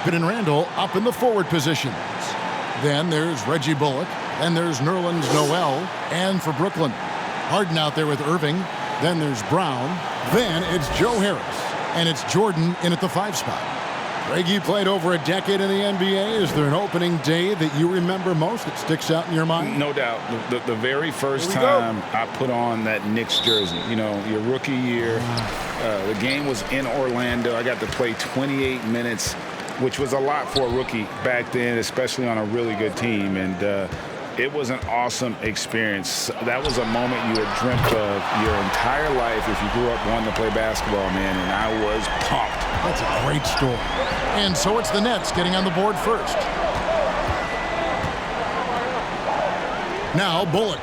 Pitt and Randall up in the forward positions. Then there's Reggie Bullock. Then there's Nerlens Noel. And for Brooklyn, Harden out there with Irving. Then there's Brown. Then it's Joe Harris. And it's Jordan in at the 5 spot. Greg, you played over a decade in the NBA. Is there an opening day that you remember most that sticks out in your mind? No doubt. The very first time I put on that Knicks jersey, you know, your rookie year, the game was in Orlando. I got to play 28 minutes, which was a lot for a rookie back then, especially on a really good team. And it was an awesome experience. That was a moment you had dreamt of your entire life if you grew up wanting to play basketball, man, and I was pumped. That's a great story. And so it's the Nets getting on the board first. Now Bullock.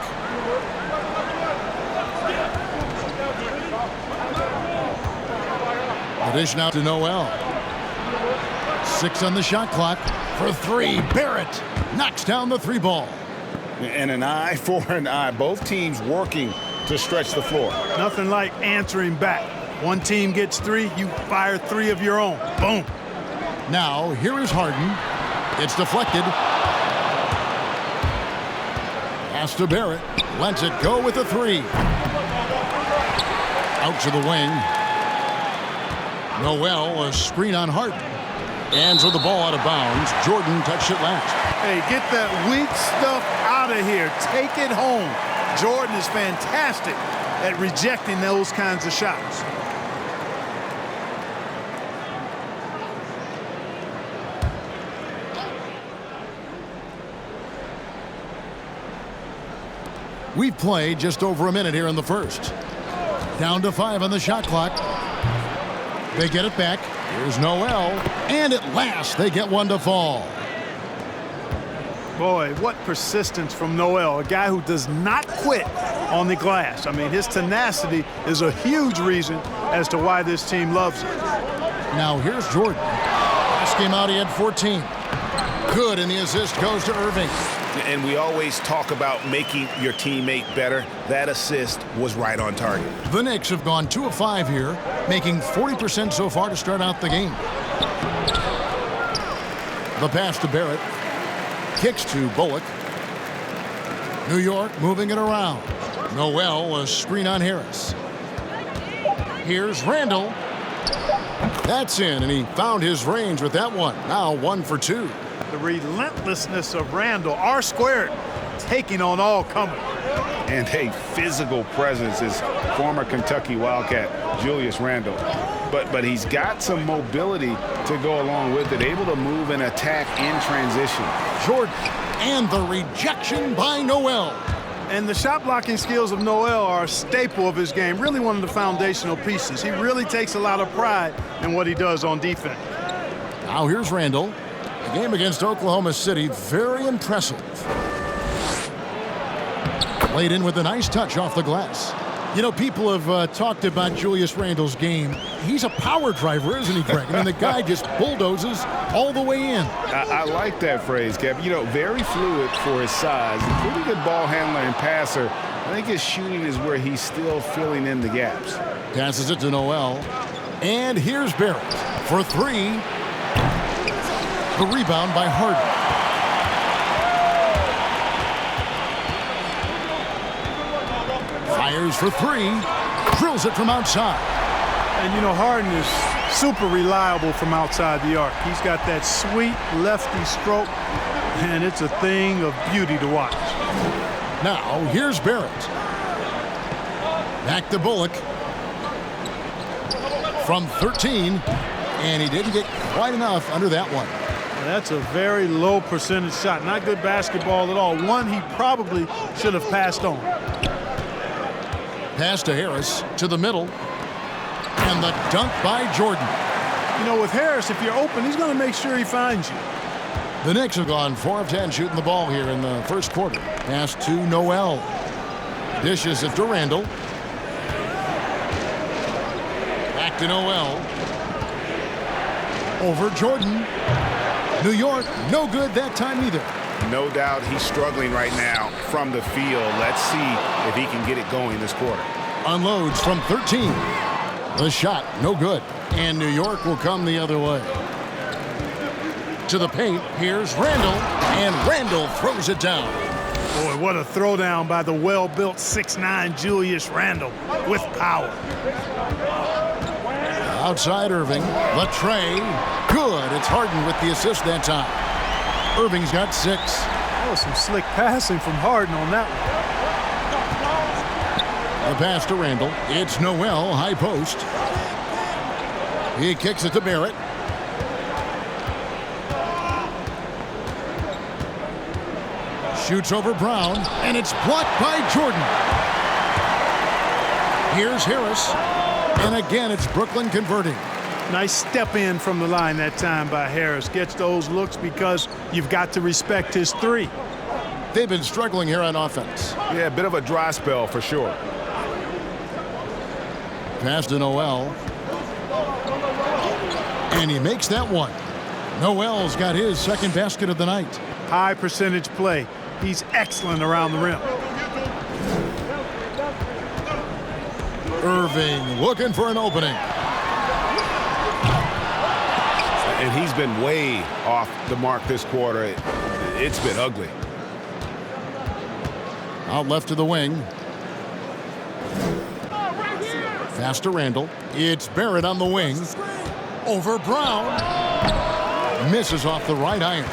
The dish now to Noel. 6 on the shot clock for 3. Barrett knocks down the 3 ball. And an eye for an eye. Both teams working to stretch the floor. Nothing like answering back. One team gets 3, you fire 3 of your own. Boom. Now, here is Harden. It's deflected. Pass to Barrett. Lets it go with a 3. Out to the wing. Noel, a screen on Harden. And so the ball out of bounds. Jordan touched it last. Hey, get that weak stuff out of here. Take it home. Jordan is fantastic at rejecting those kinds of shots. We've played just over a minute here in the first. Down to 5 on the shot clock. They get it back. Here's Noel. And at last, they get one to fall. Boy, what persistence from Noel, a guy who does not quit on the glass. I mean, his tenacity is a huge reason as to why this team loves him. Now here's Jordan. Last game out, he had 14. Good, and the assist goes to Irving. And we always talk about making your teammate better. That assist was right on target. The Knicks have gone 2 of 5 here, making 40% so far to start out the game. The pass to Barrett. Kicks to Bullock. New York moving it around. Noel, a screen on Harris. Here's Randall. That's in, and he found his range with that one. Now 1 for 2. The relentlessness of Randall, R squared, taking on all comers. And a physical presence is former Kentucky Wildcat Julius Randle. But he's got some mobility to go along with it, able to move and attack in transition. Jordan, and the rejection by Noel. And the shot blocking skills of Noel are a staple of his game, really one of the foundational pieces. He really takes a lot of pride in what he does on defense. Now here's Randall. The game against Oklahoma City, very impressive. Played in with a nice touch off the glass. You know, people have talked about Julius Randle's game. He's a power driver, isn't he, Greg? I mean, the guy just bulldozes all the way in. I like that phrase, Kev. You know, very fluid for his size. A pretty good ball handler and passer. I think his shooting is where he's still filling in the gaps. Passes it to Noel. And here's Barrett for 3. The rebound by Harden. Fires for 3. Drills it from outside. And, you know, Harden is super reliable from outside the arc. He's got that sweet lefty stroke, and it's a thing of beauty to watch. Now, here's Barrett. Back to Bullock. From 13, and he didn't get quite enough under that one. That's a very low percentage shot. Not good basketball at all. One he probably should have passed on. Pass to Harris to the middle. And the dunk by Jordan. You know, with Harris, if you're open, he's going to make sure he finds you. The Knicks have gone 4 of 10 shooting the ball here in the first quarter. Pass to Noel. Dishes it to Randall. Back to Noel. Over Jordan. New York, no good that time either. No doubt he's struggling right now from the field. Let's see if he can get it going this quarter. Unloads from 13. The shot, no good. And New York will come the other way. To the paint, here's Randall, and Randall throws it down. Boy, what a throwdown by the well-built 6'9" Julius Randle with power. Outside Irving, Latray, good. It's Harden with the assist that time. Irving's got 6. That was some slick passing from Harden on that one. The pass to Randall. It's Noel, high post. He kicks it to Barrett. Shoots over Brown, and it's blocked by Jordan. Here's Harris, and again it's Brooklyn converting. Nice step in from the line that time by Harris. Gets those looks because you've got to respect his 3. They've been struggling here on offense. Yeah, a bit of a dry spell for sure. Pass to Noel. And he makes that one. Noel's got his second basket of the night. High percentage play. He's excellent around the rim. Irving looking for an opening. And he's been way off the mark this quarter. It's been ugly. Out left to the wing. Pass to Randall. It's Barrett on the wing. Over Brown. Misses off the right iron.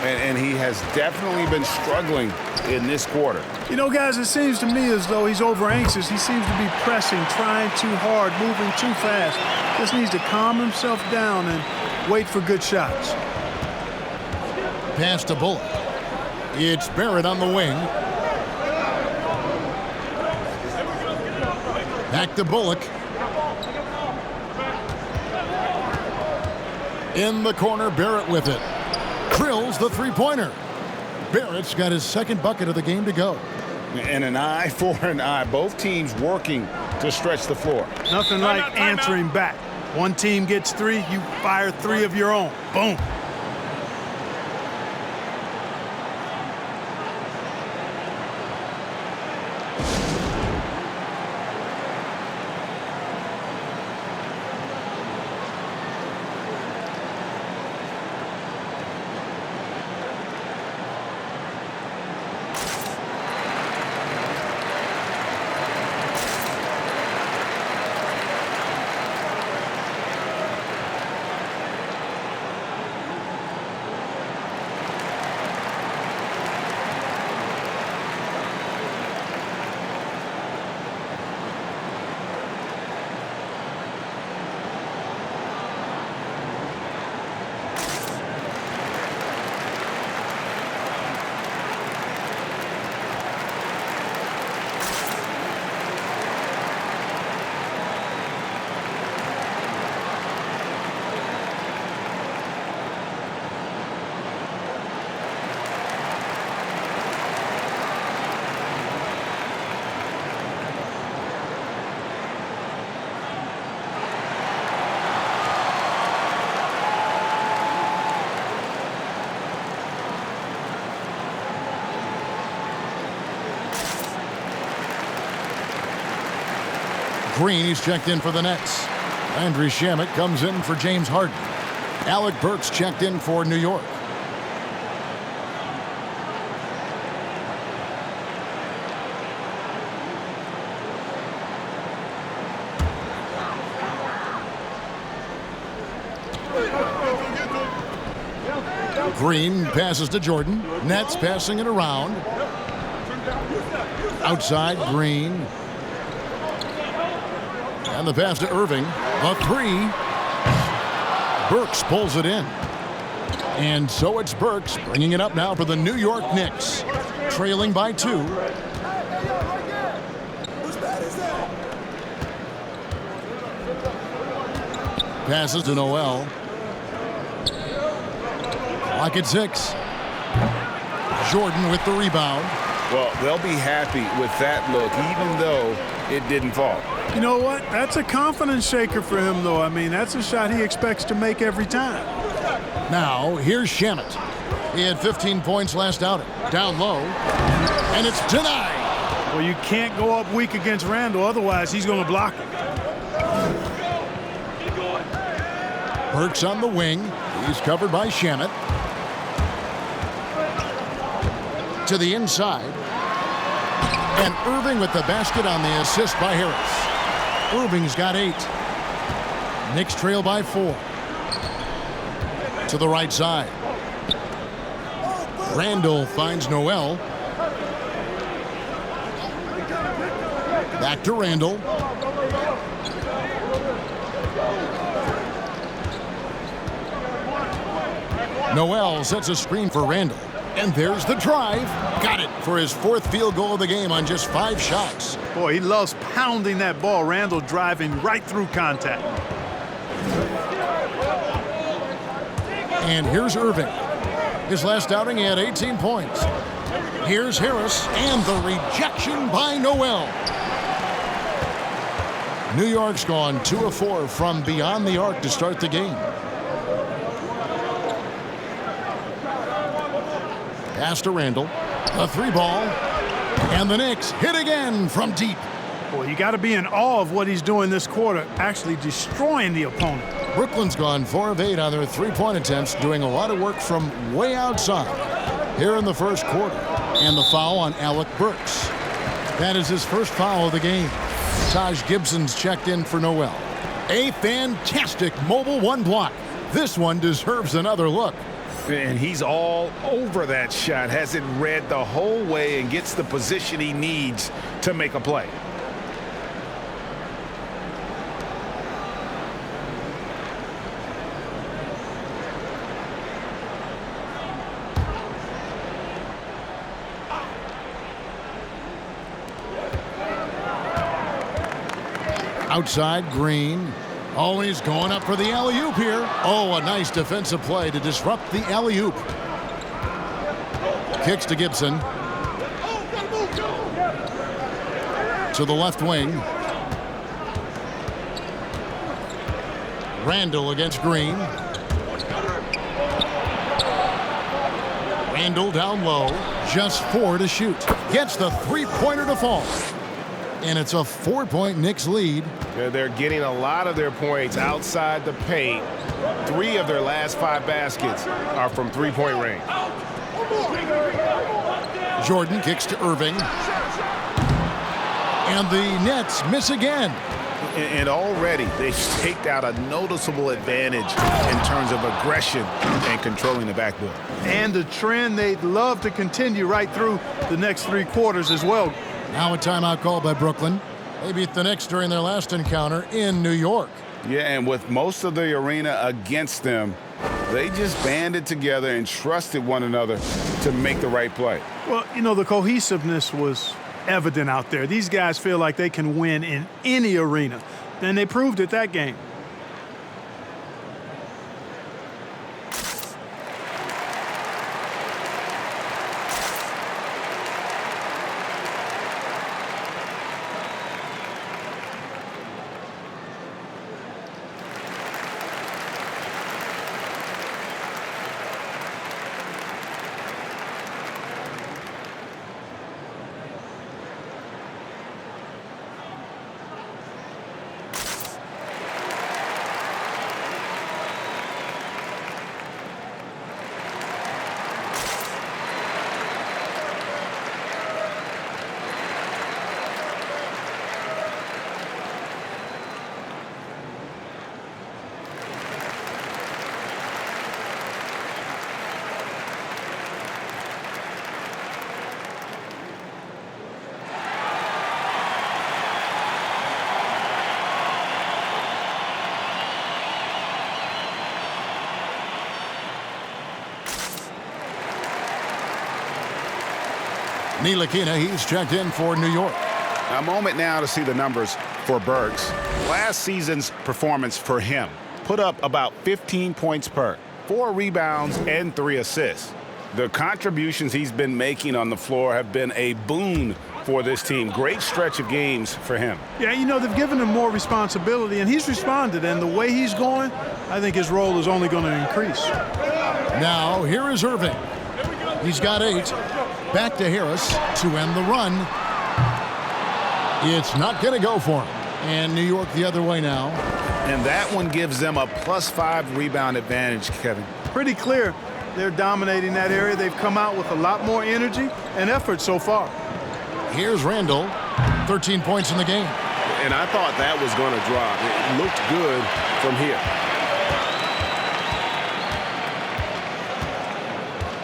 And he has definitely been struggling in this quarter. You know, guys, it seems to me as though he's over anxious. He seems to be pressing, trying too hard, moving too fast. Just needs to calm himself down and wait for good shots. Pass to Bullock. It's Barrett on the wing. Back to Bullock. In the corner, Barrett with it. Drills the three-pointer. Barrett's got his second bucket of the game to go. And an eye for an eye. Both teams working to stretch the floor. Nothing like answering back. One team gets 3, you fire 3 of your own. Boom. Green, he's checked in for the Nets. Landry Shamet comes in for James Harden. Alec Burks checked in for New York. Green passes to Jordan. Nets passing it around. Outside, Green. And the pass to Irving. A 3. Burks pulls it in. And so it's Burks bringing it up now for the New York Knicks. Trailing by 2. Passes to Noel. Clock at 6. Jordan with the rebound. Well, they'll be happy with that look, even though it didn't fall. You know what? That's a confidence shaker for him, though. I mean, that's a shot he expects to make every time. Now, here's Shamet. He had 15 points last outing. Down low. And it's denied. Well, you can't go up weak against Randall, otherwise he's going to block it. Burks on the wing. He's covered by Shamet. To the inside. And Irving with the basket on the assist by Harris. Irving's got 8. Knicks trail by 4. To the right side. Randall finds Noel. Back to Randall. Noel sets a screen for Randall. And there's the drive. Got it for his 4th field goal of the game on just 5 shots. Boy, he loves pounding that ball. Randall driving right through contact. And here's Irving. His last outing, he had 18 points. Here's Harris, and the rejection by Noel. New York's gone 2 of 4 from beyond the arc to start the game. Pass to Randall. A 3-ball. And the Knicks hit again from deep. Boy, you got to be in awe of what he's doing this quarter, actually destroying the opponent. Brooklyn's gone 4 of 8 on their 3-point attempts, doing a lot of work from way outside here in the first quarter. And the foul on Alec Burks. That is his first foul of the game. Taj Gibson's checked in for Noel. A fantastic mobile 1 block. This one deserves another look. And he's all over that shot, has it read the whole way and gets the position he needs to make a play. Outside, Green. Oh, he's going up for the alley-oop here. Oh, a nice defensive play to disrupt the alley-oop. Kicks to Gibson. To the left wing. Randall against Green. Randall down low. Just 4 to shoot. Gets the 3-pointer to fall. And it's a 4-point Knicks lead. They're getting a lot of their points outside the paint. 3 of their last 5 baskets are from 3-point range. Jordan kicks to Irving. And the Nets miss again. And already they've staked out a noticeable advantage in terms of aggression and controlling the backboard. And a trend they'd love to continue right through the next 3 quarters as well. Now a timeout called by Brooklyn. They beat the Knicks during their last encounter in New York. Yeah, and with most of the arena against them, they just banded together and trusted one another to make the right play. Well, you know, the cohesiveness was evident out there. These guys feel like they can win in any arena. And they proved it that game. Ntilikina, he's checked in for New York. A moment now to see the numbers for Burks. Last season's performance for him put up about 15 points per, 4 rebounds and 3 assists. The contributions he's been making on the floor have been a boon for this team. Great stretch of games for him. Yeah, you know, they've given him more responsibility, and he's responded. And the way he's going, I think his role is only going to increase. Now, here is Irving. He's got 8. Back to Harris to end the run. It's not going to go for him. And New York the other way now. And that one gives them a +5 rebound advantage, Kevin. Pretty clear they're dominating that area. They've come out with a lot more energy and effort so far. Here's Randall, 13 points in the game. And I thought that was going to drop. It looked good from here.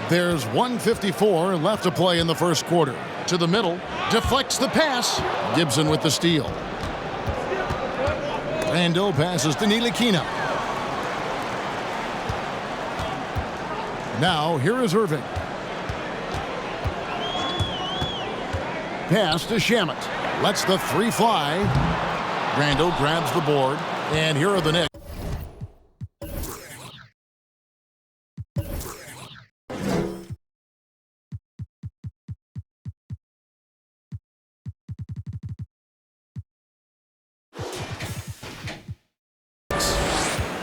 There's 1:54 left to play in the first quarter. To the middle, deflects the pass. Gibson with the steal. Randall passes to Ntilikina. Now, here is Irving. Pass to Shamet. Lets the three fly. Randall grabs the board. And here are the Knicks.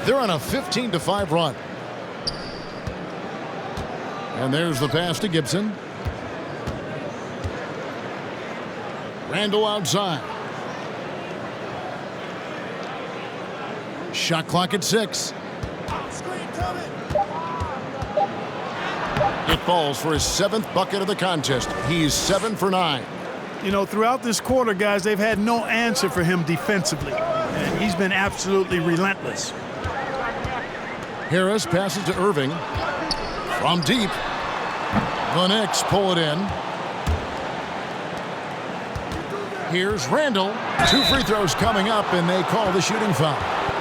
They're on a 15-5 run. And there's the pass to Gibson. Randall outside. Shot clock at 6. It falls for his 7th bucket of the contest. He's 7 for 9. You know, throughout this quarter, guys, they've had no answer for him defensively. And he's been absolutely relentless. Harris passes to Irving. From deep. The Knicks pull it in. Here's Randall. 2 free throws coming up, and they call the shooting foul.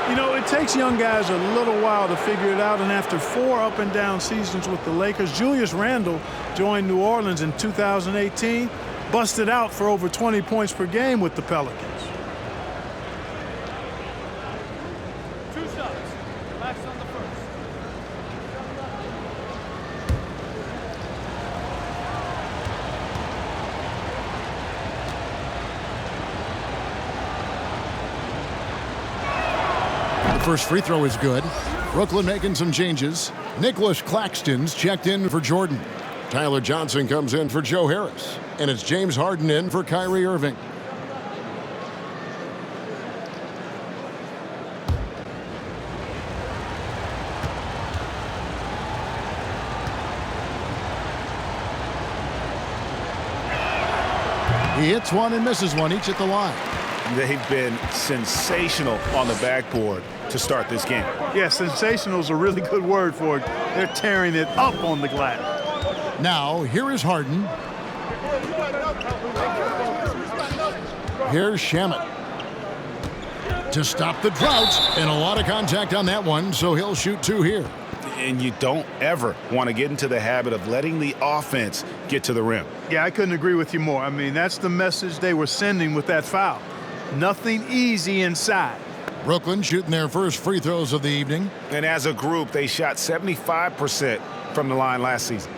You know, it takes young guys a little while to figure it out, and after 4 up-and-down seasons with the Lakers, Julius Randle joined New Orleans in 2018, busted out for over 20 points per game with the Pelicans. 2 shots. Relax on the first. First free throw is good. Brooklyn making some changes. Nicholas Claxton's checked in for Jordan. Tyler Johnson comes in for Joe Harris. And it's James Harden in for Kyrie Irving. He hits one and misses one, each at the line. They've been sensational on the backboard to start this game. Yeah, sensational is a really good word for it. They're tearing it up on the glass. Now, here is Harden. Here's Shamet. To stop the drought, and a lot of contact on that one, so he'll shoot 2 here. And you don't ever want to get into the habit of letting the offense get to the rim. Yeah, I couldn't agree with you more. I mean, that's the message they were sending with that foul. Nothing easy inside. Brooklyn shooting their first free throws of the evening. And as a group, they shot 75% from the line last season.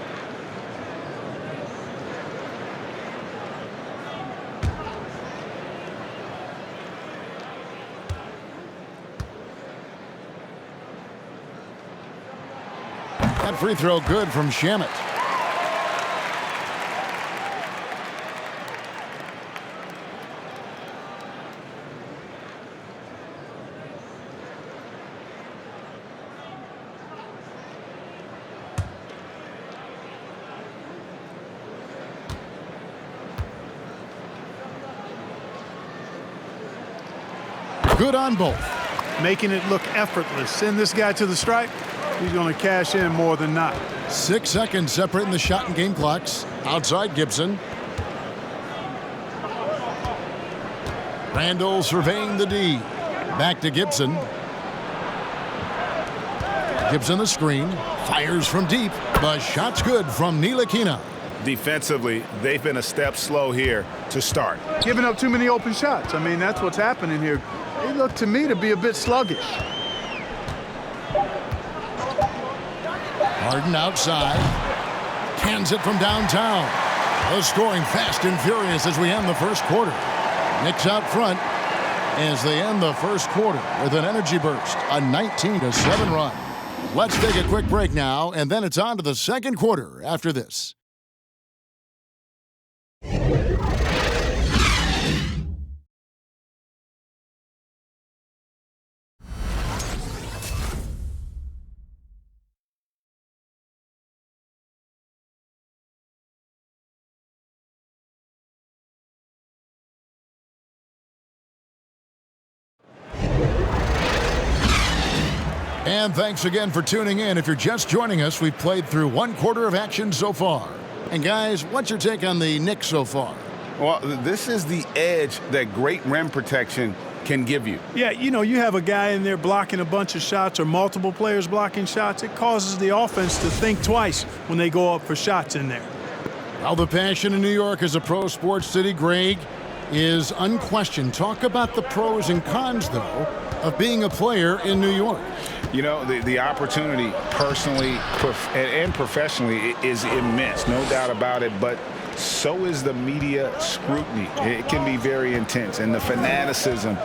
That free throw good from Shamet. Good on both. Making it look effortless. Send this guy to the stripe. He's going to cash in more than not. 6 seconds separating the shot and game clocks. Outside Gibson. Randall surveying the D. Back to Gibson. Gibson the screen. Fires from deep. The shot's good from Ntilikina. Defensively, they've been a step slow here to start. Giving up too many open shots. I mean, that's what's happening here. They look to me to be a bit sluggish. Harden outside. Cans it from downtown. The scoring fast and furious as we end the first quarter. Knicks out front as they end the first quarter with an energy burst, a 19-7 run. Let's take a quick break now, and then it's on to the second quarter after this. And thanks again for tuning in. If you're just joining us, we've played through one quarter of action so far. And guys, what's your take on the Knicks so far? Well, this is the edge that great rim protection can give you. Yeah, you have a guy in there blocking a bunch of shots or multiple players blocking shots. It causes the offense to think twice when they go up for shots in there. Well, the passion in New York as a pro sports city, Greg, is unquestioned. Talk about the pros and cons, though, of being a player in New York. The opportunity personally and professionally is immense, no doubt about it, but so is the media scrutiny. It can be very intense, and the fanaticism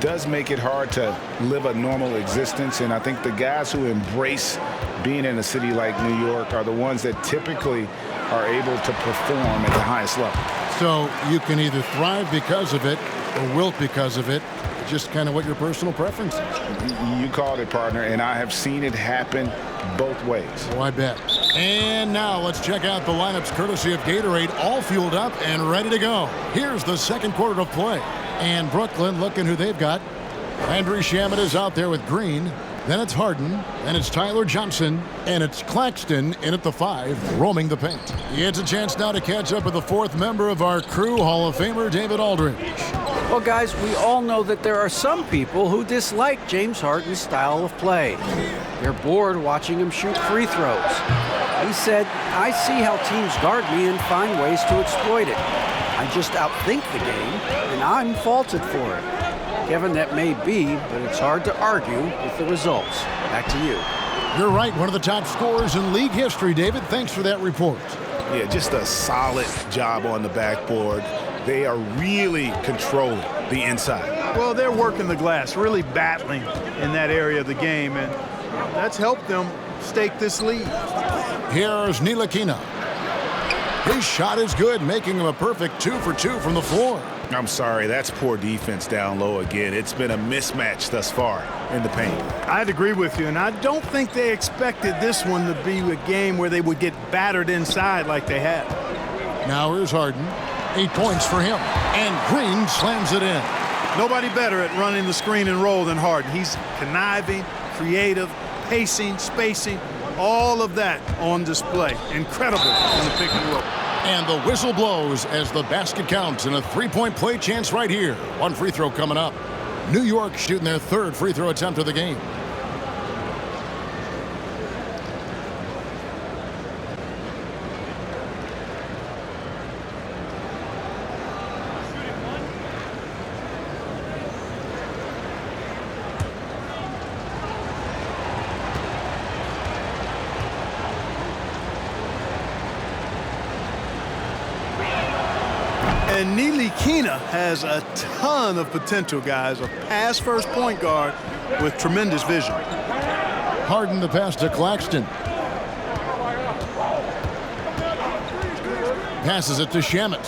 does make it hard to live a normal existence, and I think the guys who embrace being in a city like New York are the ones that typically are able to perform at the highest level. So you can either thrive because of it or wilt because of it. Just kind of what your personal preference is. You called it, partner, and I have seen it happen both ways. Oh, I bet. And now let's check out the lineups courtesy of Gatorade, all fueled up and ready to go. Here's the second quarter of play. And Brooklyn, looking who they've got. Landry Shamet is out there with Green. Then it's Harden. Then it's Tyler Johnson. And it's Claxton in at the 5, roaming the paint. He gets a chance now to catch up with the fourth member of our crew, Hall of Famer David Aldridge. Well, guys, we all know that there are some people who dislike James Harden's style of play. They're bored watching him shoot free throws. He said, "I see how teams guard me and find ways to exploit it. I just outthink the game, and I'm faulted for it." Kevin, that may be, but it's hard to argue with the results. Back to you. You're right, one of the top scorers in league history, David. Thanks for that report. Yeah, just a solid job on the backboard. They are really controlling the inside. Well, they're working the glass, really battling in that area of the game, and that's helped them stake this lead. Here's Ntilikina. His shot is good, making him a perfect 2 for 2 from the floor. I'm sorry, that's poor defense down low again. It's been a mismatch thus far in the paint. I'd agree with you, and I don't think they expected this one to be a game where they would get battered inside like they have. Now here's Harden. 8 points for him. And Green slams it in. Nobody better at running the screen and roll than Harden. He's conniving, creative, pacing, spacing, all of that on display. Incredible in the pick and roll. And the whistle blows as the basket counts and a 3-point play chance right here. One free throw coming up. New York shooting their 3rd free throw attempt of the game. And Ntilikina has a ton of potential, guys. A pass-first point guard with tremendous vision. Harden the pass to Claxton. Passes it to Shamet.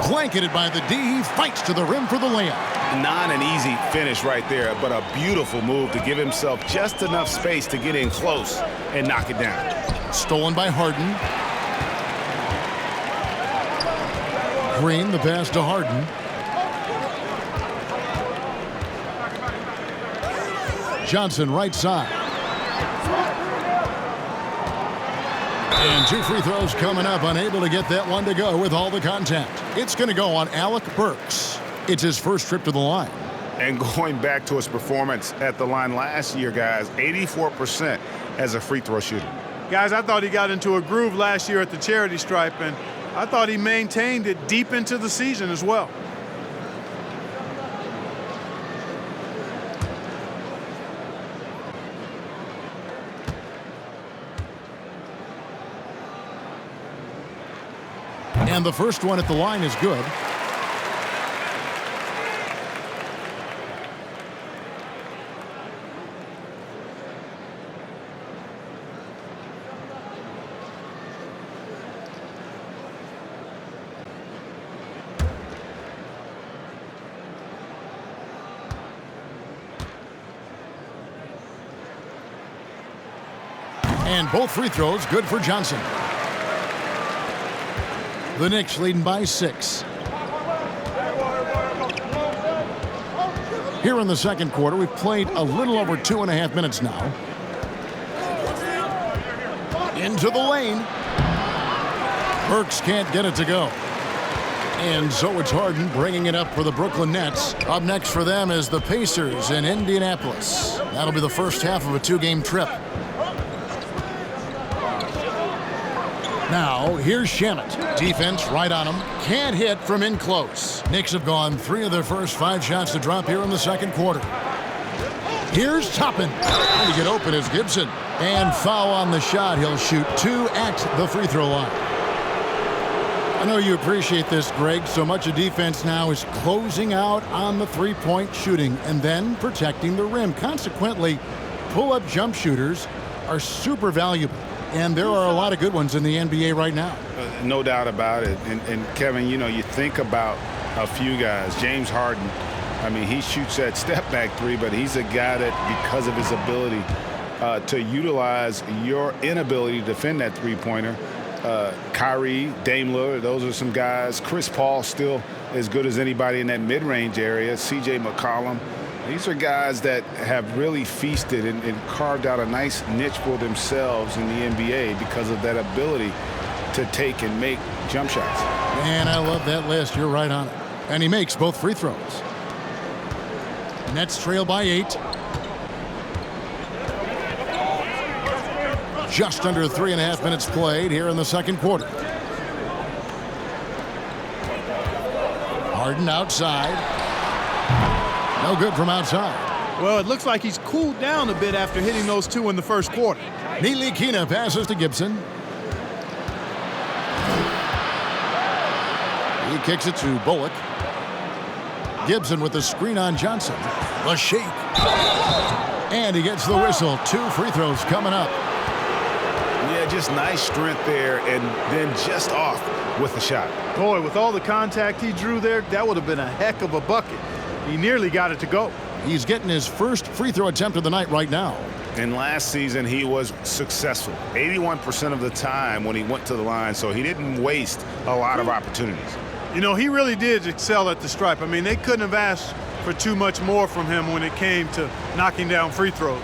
Blanketed by the D. He fights to the rim for the layup. Not an easy finish right there, but a beautiful move to give himself just enough space to get in close and knock it down. Stolen by Harden. Green, the pass to Harden. Johnson, right side. And 2 free throws coming up, unable to get that one to go with all the contact. It's going to go on Alec Burks. It's his first trip to the line. And going back to his performance at the line last year, guys, 84% as a free throw shooter. Guys, I thought he got into a groove last year at the charity stripe, and I thought he maintained it deep into the season as well. And the first one at the line is good. And both free throws good for Johnson. The Knicks leading by 6. Here in the second quarter, we've played a little over 2.5 minutes now. Into the lane. Burks can't get it to go. And so it's Harden bringing it up for the Brooklyn Nets. Up next for them is the Pacers in Indianapolis. That'll be the first half of a 2-game trip. Now, here's Shamet. Defense right on him. Can't hit from in close. Knicks have gone 3 of their first 5 shots to drop here in the second quarter. Here's Toppin. Trying to get open is Gibson. And foul on the shot. He'll shoot 2 at the free throw line. I know you appreciate this, Greg. So much of defense now is closing out on the three-point shooting and then protecting the rim. Consequently, pull-up jump shooters are super valuable. And there are a lot of good ones in the NBA right now. No doubt about it. And Kevin, you know, you think about a few guys. James Harden, I mean, he shoots that step-back three, but he's a guy that, because of his ability to utilize your inability to defend that three-pointer, Kyrie, Dame Lillard, those are some guys. Chris Paul still as good as anybody in that mid-range area. C.J. McCollum. These are guys that have really feasted and carved out a nice niche for themselves in the NBA because of that ability to take and make jump shots. Man, I love that list. You're right on it. And he makes both free throws. Nets trail by 8. Just under 3.5 minutes played here in the second quarter. Harden outside. No good from outside. Well, it looks like he's cooled down a bit after hitting those 2 in the first quarter. Ntilikina passes to Gibson. He kicks it to Bullock. Gibson with the screen on Johnson. The shake. And he gets the whistle. 2 free throws coming up. Yeah, just nice strength there and then just off with the shot. Boy, with all the contact he drew there, that would have been a heck of a bucket. He nearly got it to go. He's getting his first free throw attempt of the night right now. And last season, he was successful 81% of the time when he went to the line, so he didn't waste a lot of opportunities. You know, he really did excel at the stripe. I mean, they couldn't have asked for too much more from him when it came to knocking down free throws.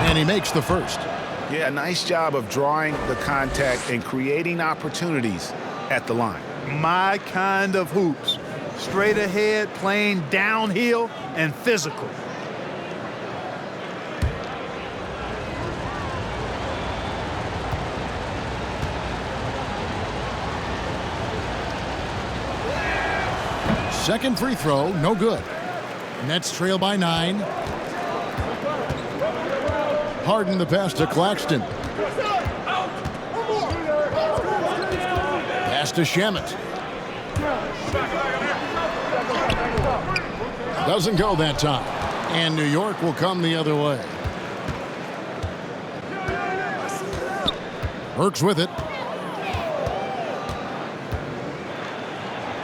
And he makes the first. Yeah, nice job of drawing the contact and creating opportunities at the line. My kind of hoops. Straight ahead, playing downhill, and physical. Second free throw, no good. Nets trail by 9. Harden the pass to Claxton. Pass to Shamet. Doesn't go that time. And New York will come the other way. Burks with it.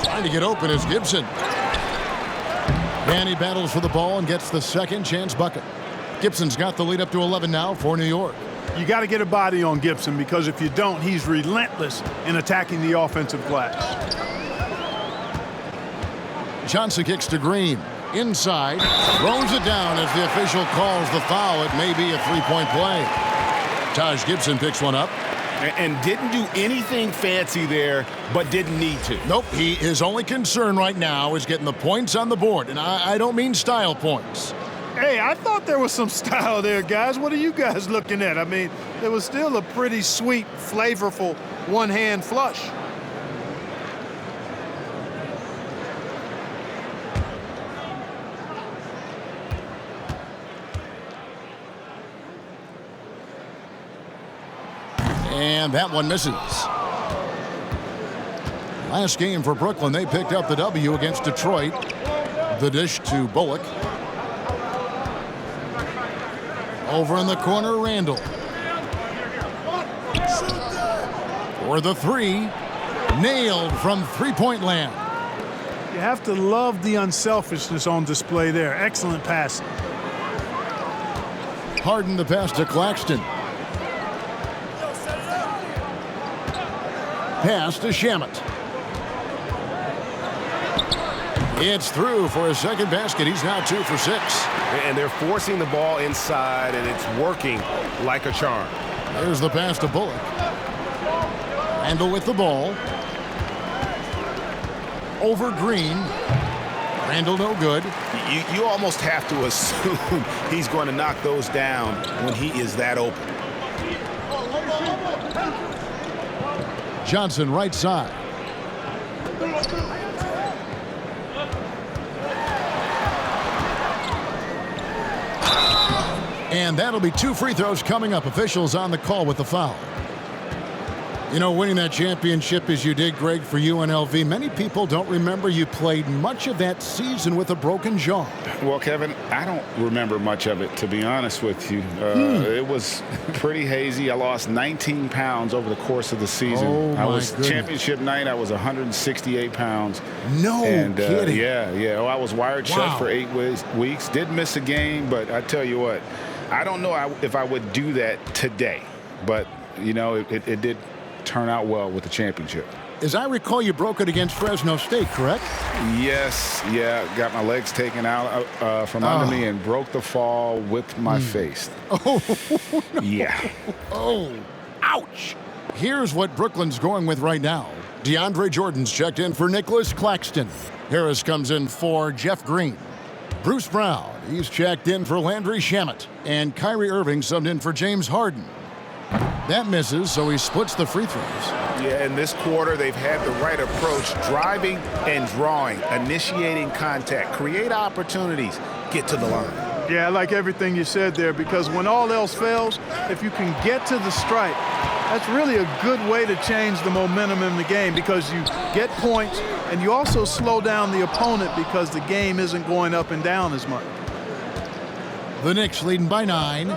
Trying to get open is Gibson. And he battles for the ball and gets the second chance bucket. Gibson's got the lead up to 11 now for New York. You got to get a body on Gibson because if you don't, he's relentless in attacking the offensive glass. Johnson kicks to Green. Inside. Throws it down as the official calls the foul. It may be a three-point play. Taj Gibson picks one up. And didn't do anything fancy there, but didn't need to. Nope. His only concern right now is getting the points on the board. And I don't mean style points. Hey, I thought there was some style there, guys. What are you guys looking at? I mean, it was still a pretty sweet, flavorful one-hand flush. And that one misses. Last game for Brooklyn, they picked up the W against Detroit. The dish to Bullock. Over in the corner, Randall. For the three. Nailed from three-point land. You have to love the unselfishness on display there. Excellent passing. Harden the pass to Claxton. Pass to Shamet. It's through for a second basket. He's now 2 for 6. And they're forcing the ball inside, and it's working like a charm. There's the pass to Bullock. Randall with the ball. Over Green. Randall no good. You almost have to assume he's going to knock those down when he is that open. Johnson right side. And that'll be 2 free throws coming up. Officials on the call with the foul. You know, winning that championship as you did, Greg, for UNLV, many people don't remember you played much of that season with a broken jaw. Well, Kevin, I don't remember much of it, to be honest with you. It was pretty hazy. I lost 19 pounds over the course of the season. Oh, I was goodness. Championship night, I was 168 pounds. No kidding. Yeah. Oh, I was wired shut for 8 weeks. Did miss a game, but I tell you what, I don't know if I would do that today. But, you know, it did turn out well with the championship. As I recall, you broke it against Fresno State, correct? Yes, got my legs taken out from under me and broke the fall with my face. Oh, no. Yeah. Oh, ouch. Here's what Brooklyn's going with right now. DeAndre Jordan's checked in for Nicholas Claxton. Harris comes in for Jeff Green. Bruce Brown, he's checked in for Landry Shamet. And Kyrie Irving subbed in for James Harden. That misses, so he splits the free throws. Yeah, in this quarter, they've had the right approach, driving and drawing, initiating contact, create opportunities, get to the line. Yeah, I like everything you said there, because when all else fails, if you can get to the stripe, that's really a good way to change the momentum in the game, because you get points and you also slow down the opponent because the game isn't going up and down as much. The Knicks leading by 9.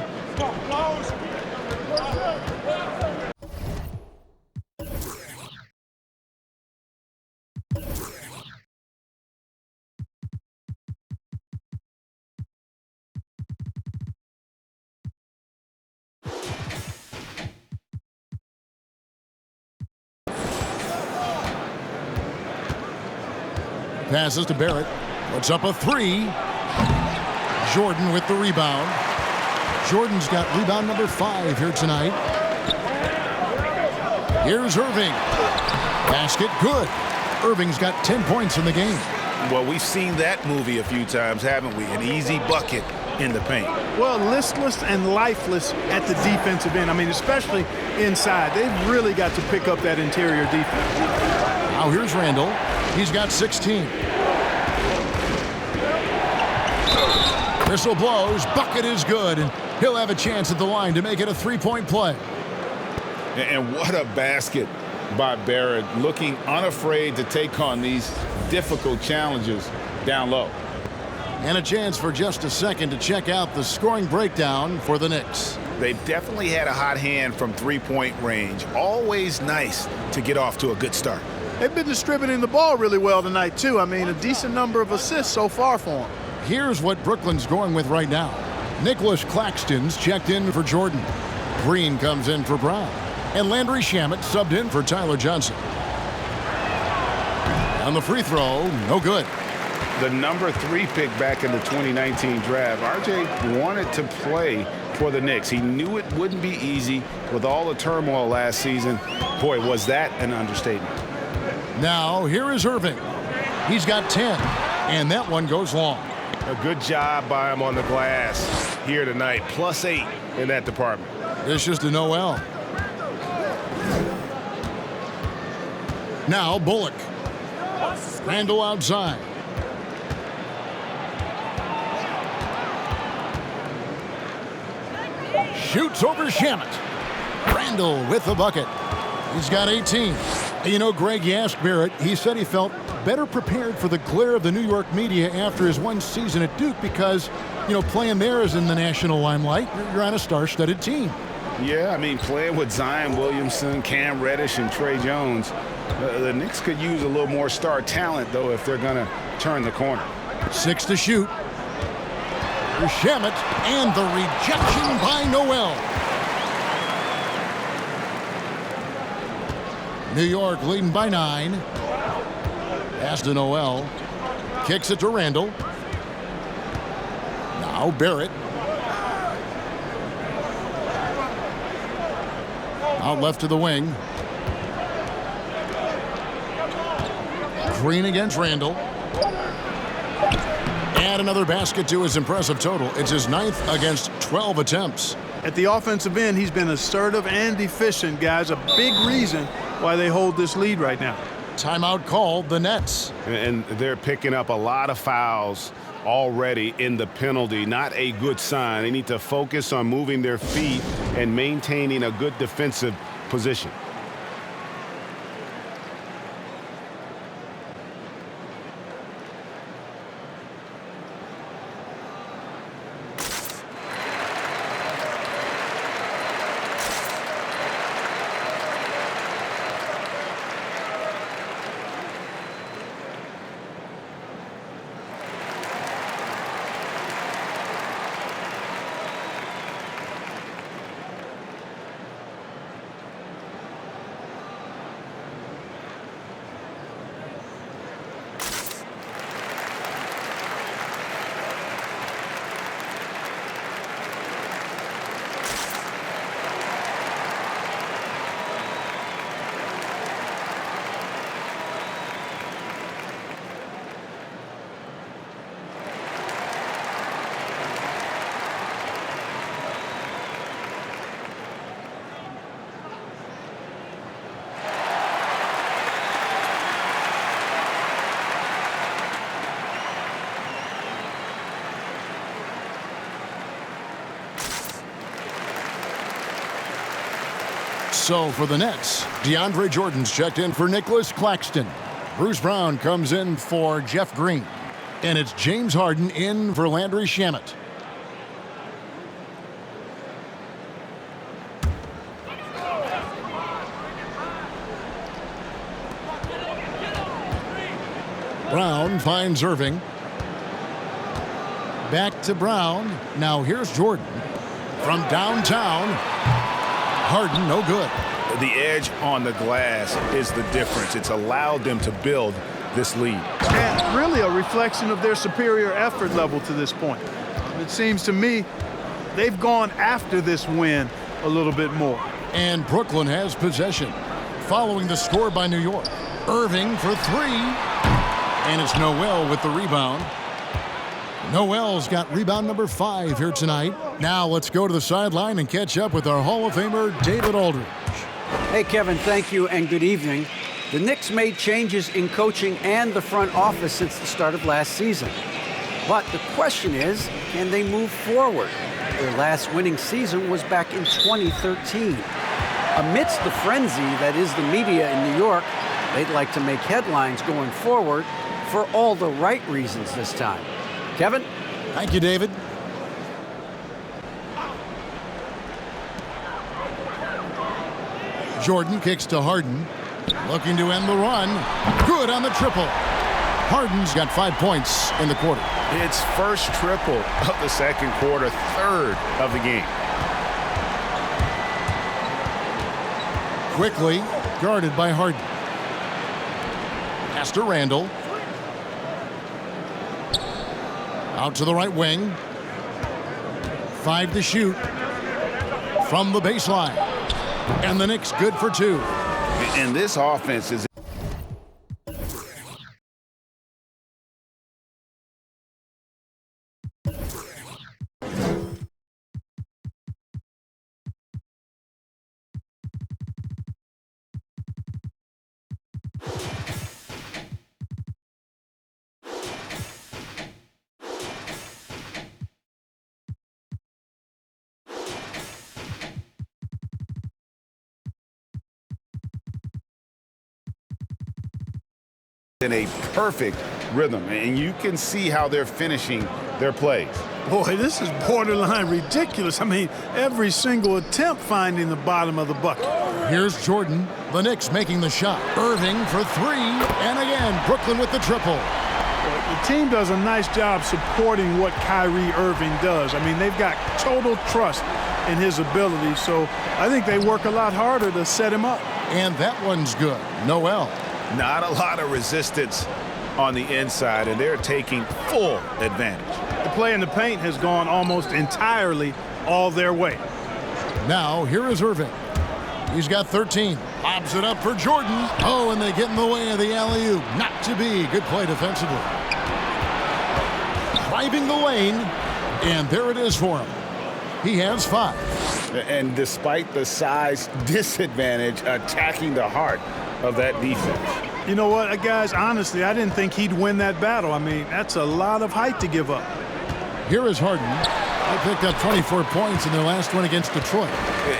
Passes to Barrett. Puts up a 3. Jordan with the rebound. Jordan's got rebound number 5 here tonight. Here's Irving. Basket good. Irving's got 10 points in the game. Well, we've seen that movie a few times, haven't we? An easy bucket in the paint. Well, listless and lifeless at the defensive end. I mean, especially inside. They've really got to pick up that interior defense. Now here's Randall. He's got 16. Whistle blows. Bucket is good. And he'll have a chance at the line to make it a 3-point play. And what a basket by Barrett, looking unafraid to take on these difficult challenges down low. And a chance for just a second to check out the scoring breakdown for the Knicks. They've definitely had a hot hand from three-point range. Always nice to get off to a good start. They've been distributing the ball really well tonight, too. I mean, a decent number of assists so far for them. Here's what Brooklyn's going with right now. Nicholas Claxton's checked in for Jordan. Green comes in for Brown. And Landry Shamet subbed in for Tyler Johnson. On the free throw, no good. The number 3 pick back in the 2019 draft, RJ wanted to play for the Knicks. He knew it wouldn't be easy with all the turmoil last season. Boy, was that an understatement. Now, here is Irving. He's got 10, and that one goes long. A good job by him on the glass here tonight. +8 in that department. Dishes to Noel. Now, Bullock. Randall outside. Shoots over Shamet. Randall with the bucket. He's got 18. You know, Greg, you asked Barrett. He said he felt better prepared for the glare of the New York media after his one season at Duke because, you know, playing there is in the national limelight. You're on a star-studded team. Yeah, I mean, playing with Zion Williamson, Cam Reddish, and Trey Jones, the Knicks could use a little more star talent, though, if they're going to turn the corner. 6 to shoot. For Shamet, and the rejection by Noel. New York leading by 9. Pass to Noel. Kicks it to Randall. Now Barrett. Out left to the wing. Green against Randall. And another basket to his impressive total. It's his 9th against 12 attempts. At the offensive end, he's been assertive and efficient, guys. A big reason why they hold this lead right now. Timeout called the Nets. And they're picking up a lot of fouls already in the penalty. Not a good sign. They need to focus on moving their feet and maintaining a good defensive position. So for the Nets, DeAndre Jordan's checked in for Nicholas Claxton. Bruce Brown comes in for Jeff Green. And it's James Harden in for Landry Shamet. Brown finds Irving. Back to Brown. Now here's Jordan. From downtown. Harden, no good. The edge on the glass is the difference. It's allowed them to build this lead. And really a reflection of their superior effort level to this point. It seems to me they've gone after this win a little bit more. And Brooklyn has possession. Following the score by New York. Irving for 3. And it's Noel with the rebound. Noel's got rebound number 5 here tonight. Now let's go to the sideline and catch up with our Hall of Famer, David Aldridge. Hey, Kevin, thank you and good evening. The Knicks made changes in coaching and the front office since the start of last season. But the question is, can they move forward? Their last winning season was back in 2013. Amidst the frenzy that is the media in New York, they'd like to make headlines going forward for all the right reasons this time. Kevin? Thank you, David. Jordan kicks to Harden. Looking to end the run. Good on the triple. Harden's got 5 points in the quarter. It's first triple of the second quarter, third of the game. Quickly guarded by Harden. Pass to Randall. Out to the right wing. 5 to shoot. From the baseline. And the Knicks good for 2. And this offense is in a perfect rhythm, and you can see how they're finishing their plays. Boy, this is borderline ridiculous. I mean, every single attempt finding the bottom of the bucket. Here's Jordan. The Knicks making the shot. Irving for 3. And again, Brooklyn with the triple. The team does a nice job supporting what Kyrie Irving does. I mean, they've got total trust in his ability, so I think they work a lot harder to set him up. And that one's good. Noel. Not a lot of resistance on the inside, and they're taking full advantage. The play in the paint has gone almost entirely all their way. Now, here is Irving. He's got 13. Lobs it up for Jordan. Oh, and they get in the way of the alley-oop. Not to be. Good play defensively. Driving the lane, and there it is for him. He has 5. And despite the size disadvantage, attacking the heart of that defense. You know what, guys, honestly, I didn't think he'd win that battle. I mean, that's a lot of height to give up. Here is Harden. They picked up 24 points in their last one against Detroit.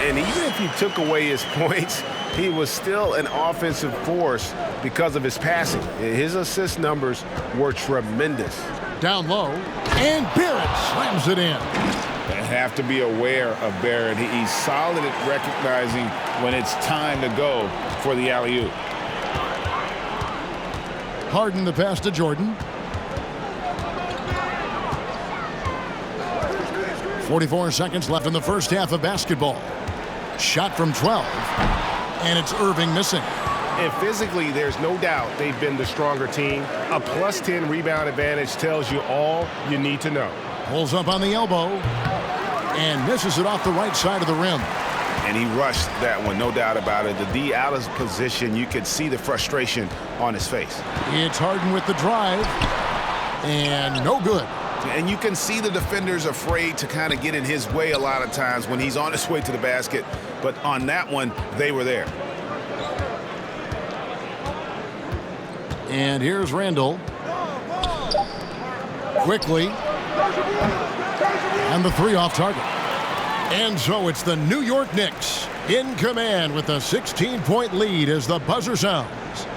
And even if you took away his points, he was still an offensive force because of his passing. His assist numbers were tremendous. Down low, and Barrett slams it in. Have to be aware of Barrett. He's solid at recognizing when it's time to go for the alley-oop. Harden the pass to Jordan. 44 seconds left in the first half of basketball. Shot from 12, and it's Irving missing. And physically, there's no doubt they've been the stronger team. A plus 10 rebound advantage tells you all you need to know. Pulls up on the elbow and misses it off the right side of the rim. And he rushed that one, no doubt about it. The D out of position, you could see the frustration on his face. It's Harden with the drive, and no good. And you can see the defenders afraid to kind of get in his way a lot of times when he's on his way to the basket. But on that one, they were there. And here's Randall. Quickly. And the 3 off target. And so it's the New York Knicks in command with a 16-point lead as the buzzer sounds.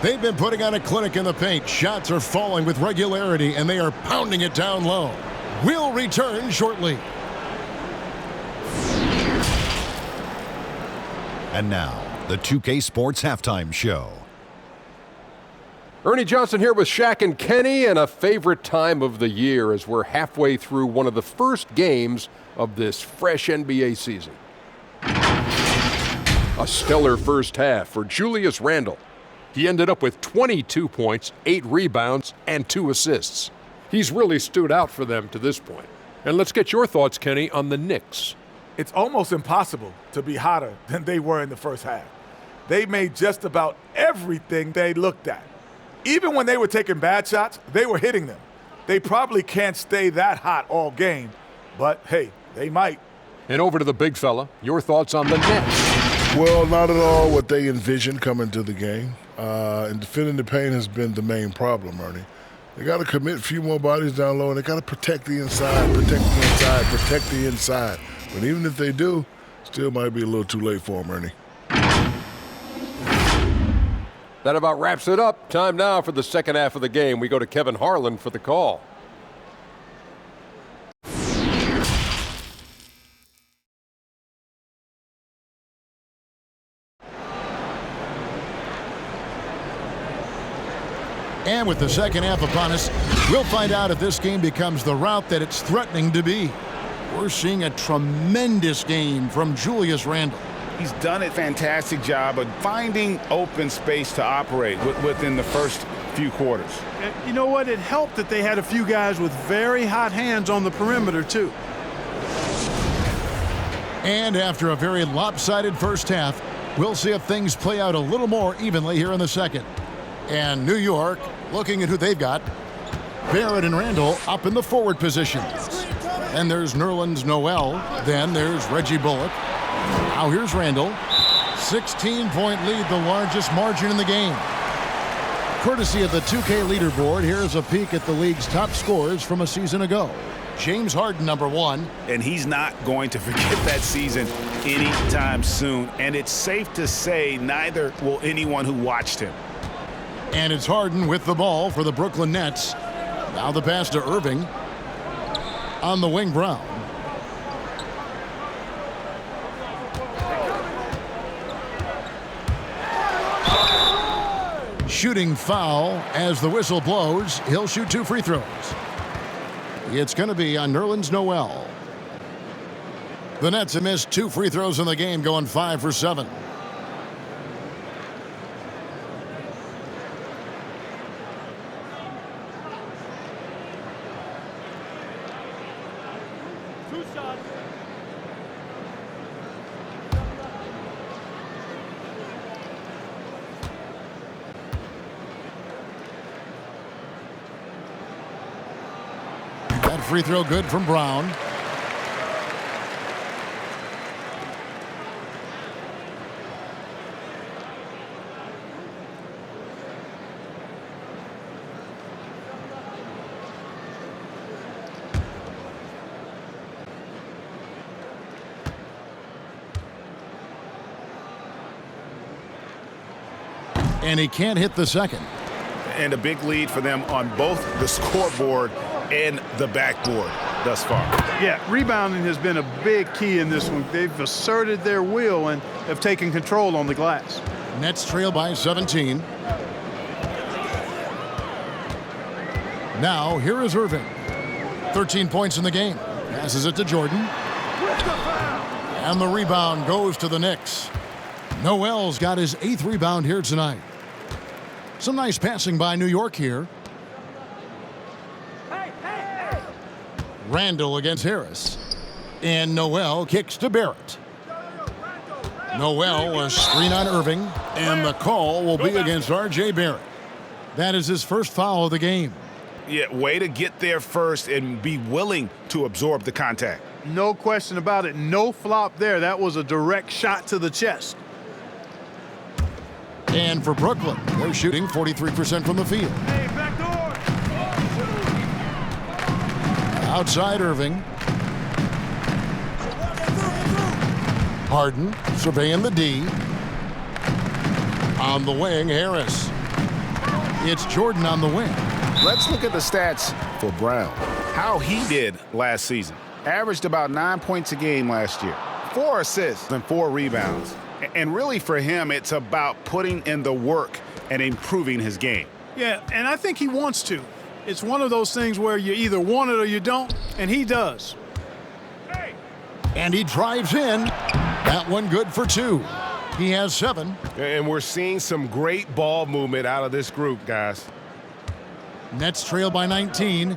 They've been putting on a clinic in the paint. Shots are falling with regularity, and they are pounding it down low. We'll return shortly. And now, the 2K Sports Halftime Show. Ernie Johnson here with Shaq and Kenny, and a favorite time of the year as we're halfway through one of the first games of this fresh NBA season. A stellar first half for Julius Randle. He ended up with 22 points, 8 rebounds, and 2 assists. He's really stood out for them to this point. And let's get your thoughts, Kenny, on the Knicks. It's almost impossible to be hotter than they were in the first half. They made just about everything they looked at. Even when they were taking bad shots, they were hitting them. They probably can't stay that hot all game, but hey, they might. And over to the big fella, your thoughts on the Nets. Well, not at all what they envisioned coming to the game. And defending the paint has been the main problem, Ernie. They got to commit a few more bodies down low, and they got to protect the inside, protect the inside. But even if they do, still might be a little too late for them, Ernie. That about wraps it up. Time now for the second half of the game. We go to Kevin Harlan for the call. And with the second half upon us, we'll find out if this game becomes the route that it's threatening to be. We're seeing a tremendous game from Julius Randle. He's done a fantastic job of finding open space to operate within the first few quarters. And you know what? It helped that they had a few guys with very hot hands on the perimeter, too. And after a very lopsided first half, we'll see if things play out a little more evenly here in the second. And New York, looking at who they've got, Barrett and Randall up in the forward positions. And there's Nerlens Noel. Then there's Reggie Bullock. Now here's Randall. 16-point lead, the largest margin in the game. Courtesy of the 2K leaderboard, here's a peek at the league's top scorers from a season ago. James Harden, number 1. And he's not going to forget that season anytime soon. And it's safe to say neither will anyone who watched him. And it's Harden with the ball for the Brooklyn Nets. Now the pass to Irving. On the wing, Brown. Shooting foul as the whistle blows. He'll shoot 2 free throws. It's going to be on Nerlens Noel. The Nets have missed 2 free throws in the game, going 5 for 7. 2 shots. That free throw good from Brown. And he can't hit the second. And a big lead for them on both the scoreboard and the backboard thus far. Yeah, rebounding has been a big key in this one. They've asserted their will and have taken control on the glass. Nets trail by 17. Now, here is Irving. 13 points in the game. Passes it to Jordan. And the rebound goes to the Knicks. Noel's got his 8th rebound here tonight. Some nice passing by New York here. Randall against Harris. And Noel kicks to Barrett. Noel a screen on Irving. And the call will be against R.J. Barrett. That is his first foul of the game. Yeah, way to get there first and be willing to absorb the contact. No question about it. No flop there. That was a direct shot to the chest. And for Brooklyn, they're shooting 43% from the field. Hey, back door. Outside Irving. Harden surveying the D. On the wing, Harris. It's Jordan on the wing. Let's look at the stats for Brown. How he did last season. Averaged about 9 points a game last year. 4 assists and 4 rebounds. And really for him, it's about putting in the work and improving his game. Yeah, and I think he wants to. It's one of those things where you either want it or you don't, and he does. And he drives in. That one good for 2. He has 7. And we're seeing some great ball movement out of this group, guys. Nets trail by 19.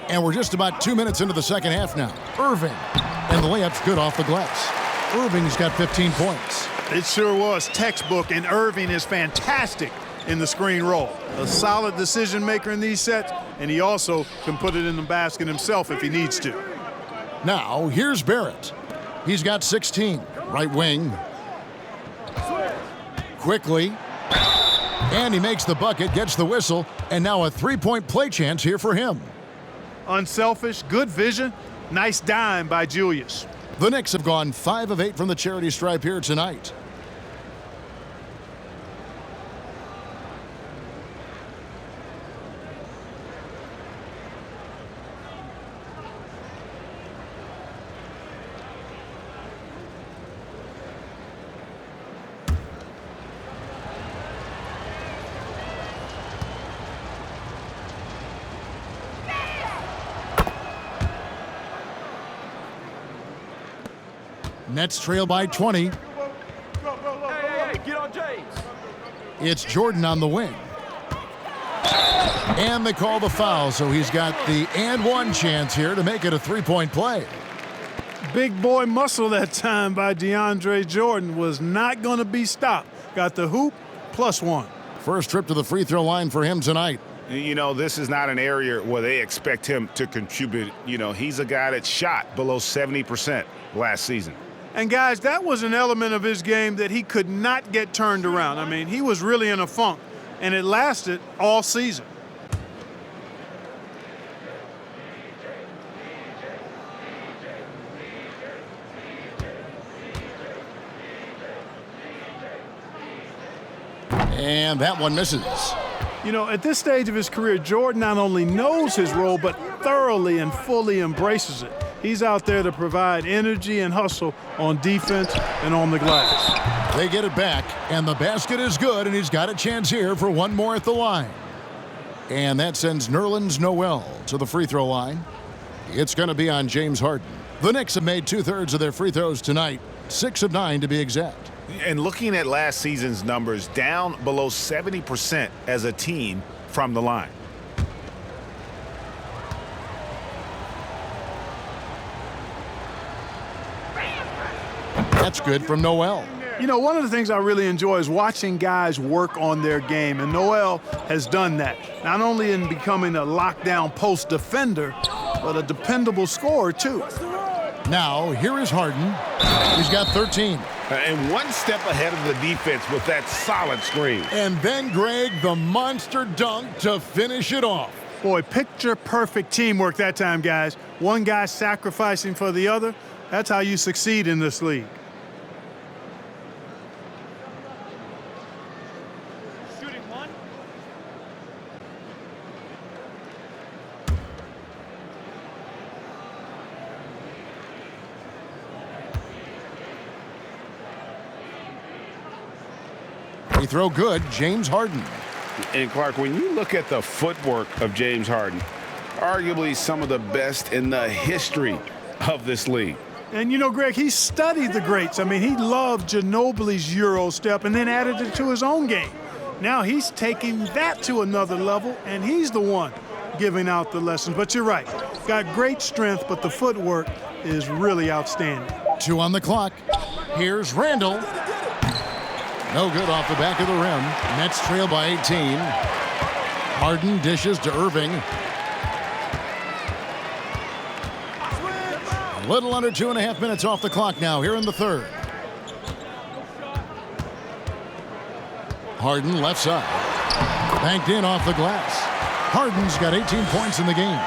And we're just about 2 minutes into the second half now. Irving. And the layup's good off the glass. Irving's got 15 points. It sure was textbook, and Irving is fantastic in the screen roll. A solid decision maker in these sets, and he also can put it in the basket himself if he needs to. Now, here's Barrett. He's got 16. Right wing. Quickly. And he makes the bucket, gets the whistle, and now a 3-point play chance here for him. Unselfish, good vision, nice dime by Julius. The Knicks have gone 5 of 8 from the charity stripe here tonight. Nets trail by 20. Hey, get on James. It's Jordan on the wing. And they call the foul, so he's got the and one chance here to make it a 3-point play. Big boy muscle that time by DeAndre Jordan was not going to be stopped. Got the hoop, +1. First trip to the free throw line for him tonight. You know, this is not an area where they expect him to contribute. You know, he's a guy that shot below 70% last season. And guys, that was an element of his game that he could not get turned around. I mean, he was really in a funk, and it lasted all season. And that one misses. You know, at this stage of his career, Jordan not only knows his role, but thoroughly and fully embraces it. He's out there to provide energy and hustle on defense and on the glass. They get it back, and the basket is good, and he's got a chance here for one more at the line. And that sends Nerlens Noel to the free throw line. It's going to be on James Harden. The Knicks have made 2/3 of their free throws tonight, 6 of 9 to be exact. And looking at last season's numbers, down below 70% as a team from the line. That's good from Noel. You know, one of the things I really enjoy is watching guys work on their game, and Noel has done that, not only in becoming a lockdown post defender, but a dependable scorer, too. Now, here is Harden. He's got 13. And one step ahead of the defense with that solid screen. And then, Greg, the monster dunk to finish it off. Boy, picture-perfect teamwork that time, guys. One guy sacrificing for the other. That's how you succeed in this league. Shooting one. Free throw good, James Harden. And Clark, when you look at the footwork of James Harden, arguably some of the best in the history of this league. And you know, Greg, he studied the greats. I mean, he loved Ginobili's Euro step and then added it to his own game. Now he's taking that to another level, and he's the one giving out the lessons. But you're right, got great strength, but the footwork is really outstanding. 2 on the clock. Here's Randall. No good off the back of the rim. Nets trail by 18. Harden dishes to Irving. A little under 2.5 minutes off the clock now here in the third. Harden left side. Banked in off the glass. Harden's got 18 points in the game.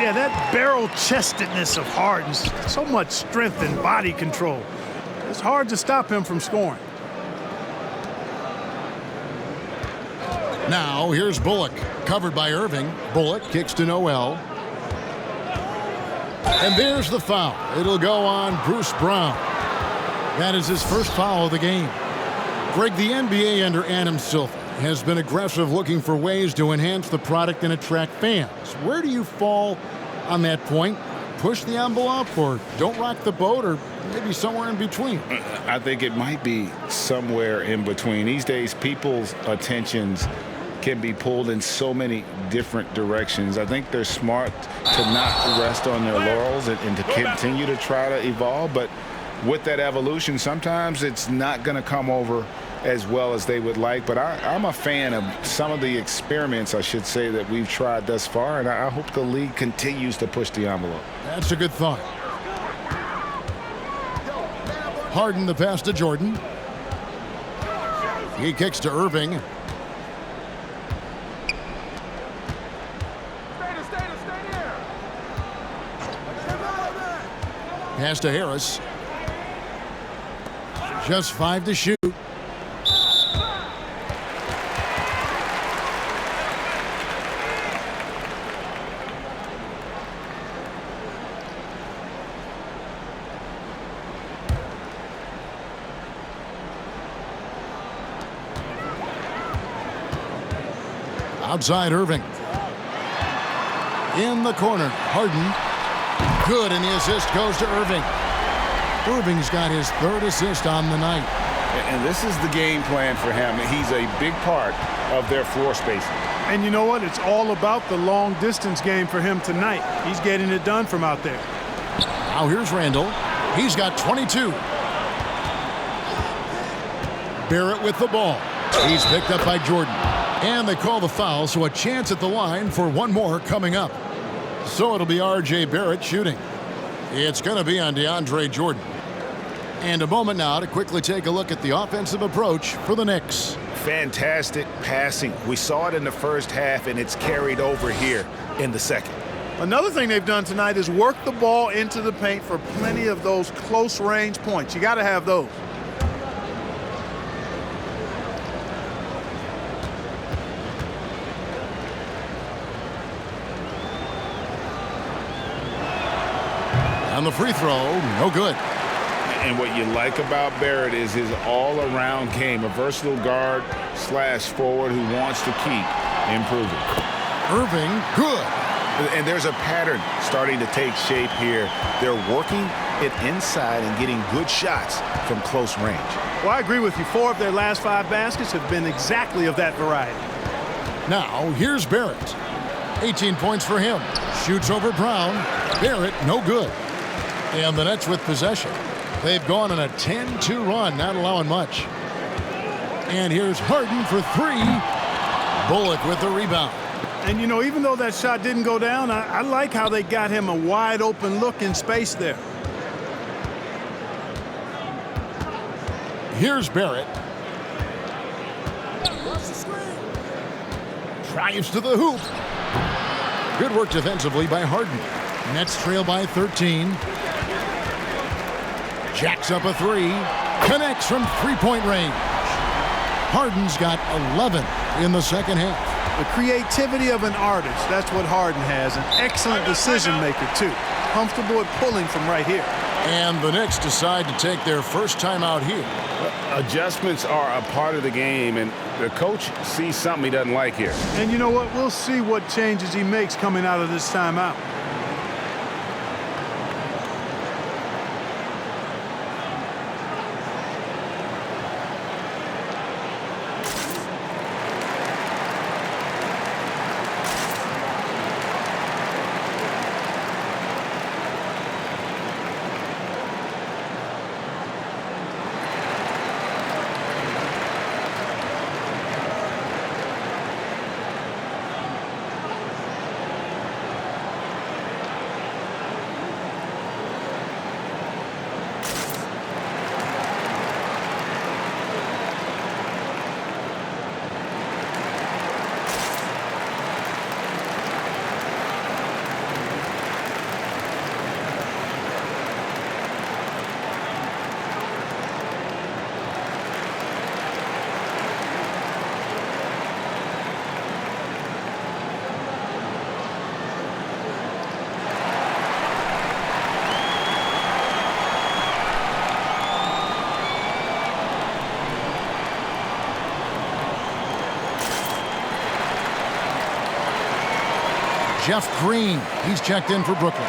Yeah, that barrel-chestedness of Harden, so much strength and body control. It's hard to stop him from scoring. Now here's Bullock, covered by Irving. Bullock kicks to Noel. And there's the foul. It'll go on Bruce Brown. That is his first foul of the game. Greg, the NBA under Adam Silver has been aggressive looking for ways to enhance the product and attract fans. Where do you fall on that point? Push the envelope or don't rock the boat, or maybe somewhere in between? I think it might be somewhere in between. These days, people's attentions can be pulled in so many different directions. I think they're smart to not rest on their laurels and to continue to try to evolve. But with that evolution, sometimes it's not going to come over as well as they would like. But I'm a fan of some of the experiments, I should say, that we've tried thus far. And I hope the league continues to push the envelope. That's a good thought. Harden the pass to Jordan. He kicks to Irving. Pass to Harris. Just 5 to shoot. Outside Irving. In the corner, Harden. Good, and the assist goes to Irving. Irving's got his 3rd assist on the night. And this is the game plan for him. He's a big part of their floor spacing. And you know what? It's all about the long distance game for him tonight. He's getting it done from out there. Now here's Randall. He's got 22. Barrett with the ball. He's picked up by Jordan. And they call the foul, so a chance at the line for one more coming up. So it'll be R.J. Barrett shooting. It's going to be on DeAndre Jordan. And a moment now to quickly take a look at the offensive approach for the Knicks. Fantastic passing. We saw it in the first half, and it's carried over here in the second. Another thing they've done tonight is work the ball into the paint for plenty of those close-range points. You got to have those. On the free throw, no good. And what you like about Barrett is his all-around game, a versatile guard / forward who wants to keep improving. Irving, good. And there's a pattern starting to take shape here. They're working it inside and getting good shots from close range. Well, I agree with you. 4 of their last 5 baskets have been exactly of that variety. Now, here's Barrett. 18 points for him. Shoots over Brown. Barrett, no good. And the Nets with possession. They've gone on a 10-2 run, not allowing much. And here's Harden for three. Bullock with the rebound. And, you know, even though that shot didn't go down, I like how they got him a wide open look in space there. Here's Barrett. Drives to the hoop. Good work defensively by Harden. Nets trail by 13. Jacks up a three. Connects from three-point range. Harden's got 11 in the second half. The creativity of an artist, that's what Harden has. An excellent decision maker, too. Comfortable at pulling from right here. And the Knicks decide to take their first time out here. Adjustments are a part of the game, and the coach sees something he doesn't like here. And you know what? We'll see what changes he makes coming out of this timeout. Jeff Green, he's checked in for Brooklyn.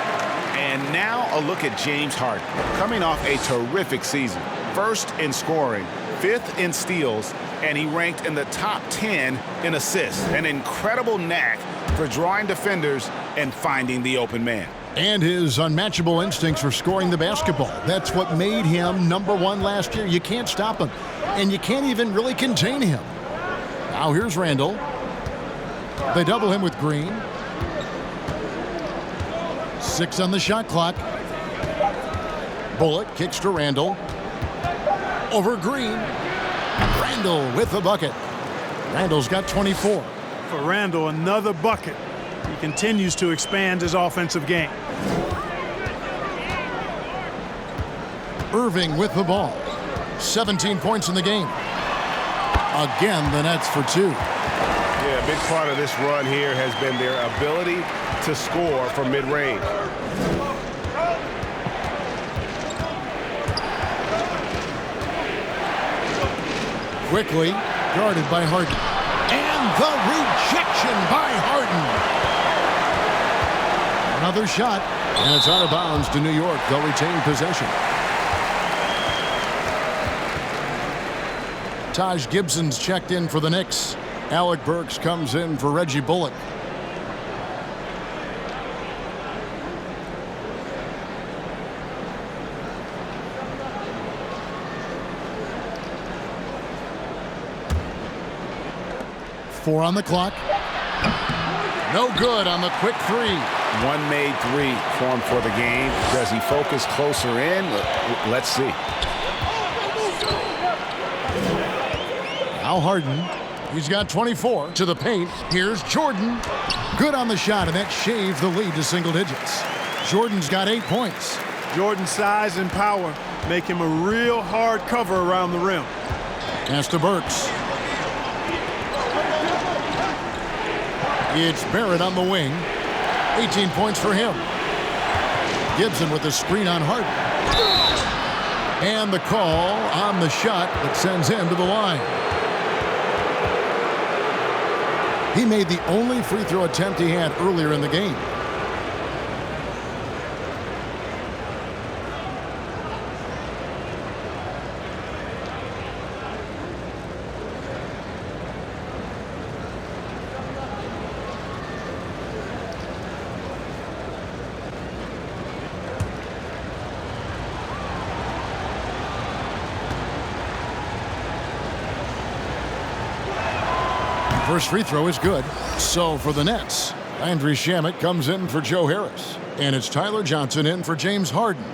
And now a look at James Harden, coming off a terrific season. First in scoring, fifth in steals, and he ranked in the top 10 in assists. An incredible knack for drawing defenders and finding the open man. And his unmatchable instincts for scoring the basketball. That's what made him #1 last year. You can't stop him, and you can't even really contain him. Now here's Randall. They double him with Green. 6 on the shot clock. Bullock kicks to Randall. Over Green. Randall with the bucket. Randall's got 24. For Randall, another bucket. He continues to expand his offensive game. Irving with the ball. 17 points in the game. Again, the Nets for 2. Yeah, a big part of this run here has been their ability to score from mid-range. Quickly guarded by Harden. And the rejection by Harden. Another shot, and it's out of bounds to New York. They'll retain possession. Taj Gibson's checked in for the Knicks. Alec Burks comes in for Reggie Bullock. Four on the clock. No good on the quick three. One made three for him for the game. Does he focus closer in? Let's see. Now Harden. He's got 24 to the paint. Here's Jordan. Good on the shot, and that shaves the lead to single digits. Jordan's got 8 points. Jordan's size and power make him a real hard cover around the rim. Pass to Burks. It's Barrett on the wing. 18 points for him. Gibson with the screen on Harden. And the call on the shot that sends him to the line. He made the only free throw attempt he had earlier in the game. First free throw is good. So for the Nets, Landry Shamet comes in for Joe Harris. And it's Tyler Johnson in for James Harden.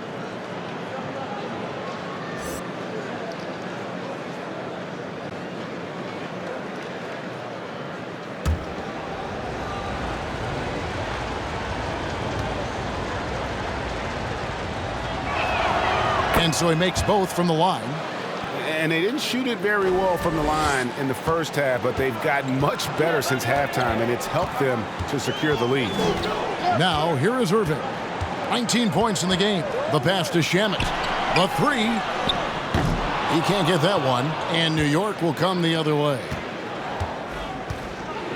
And so he makes both from the line. And they didn't shoot it very well from the line in the first half, but they've gotten much better since halftime, and it's helped them to secure the lead. Now, here is Irving. 19 points in the game. The pass to Shamet. The three. He can't get that one, and New York will come the other way.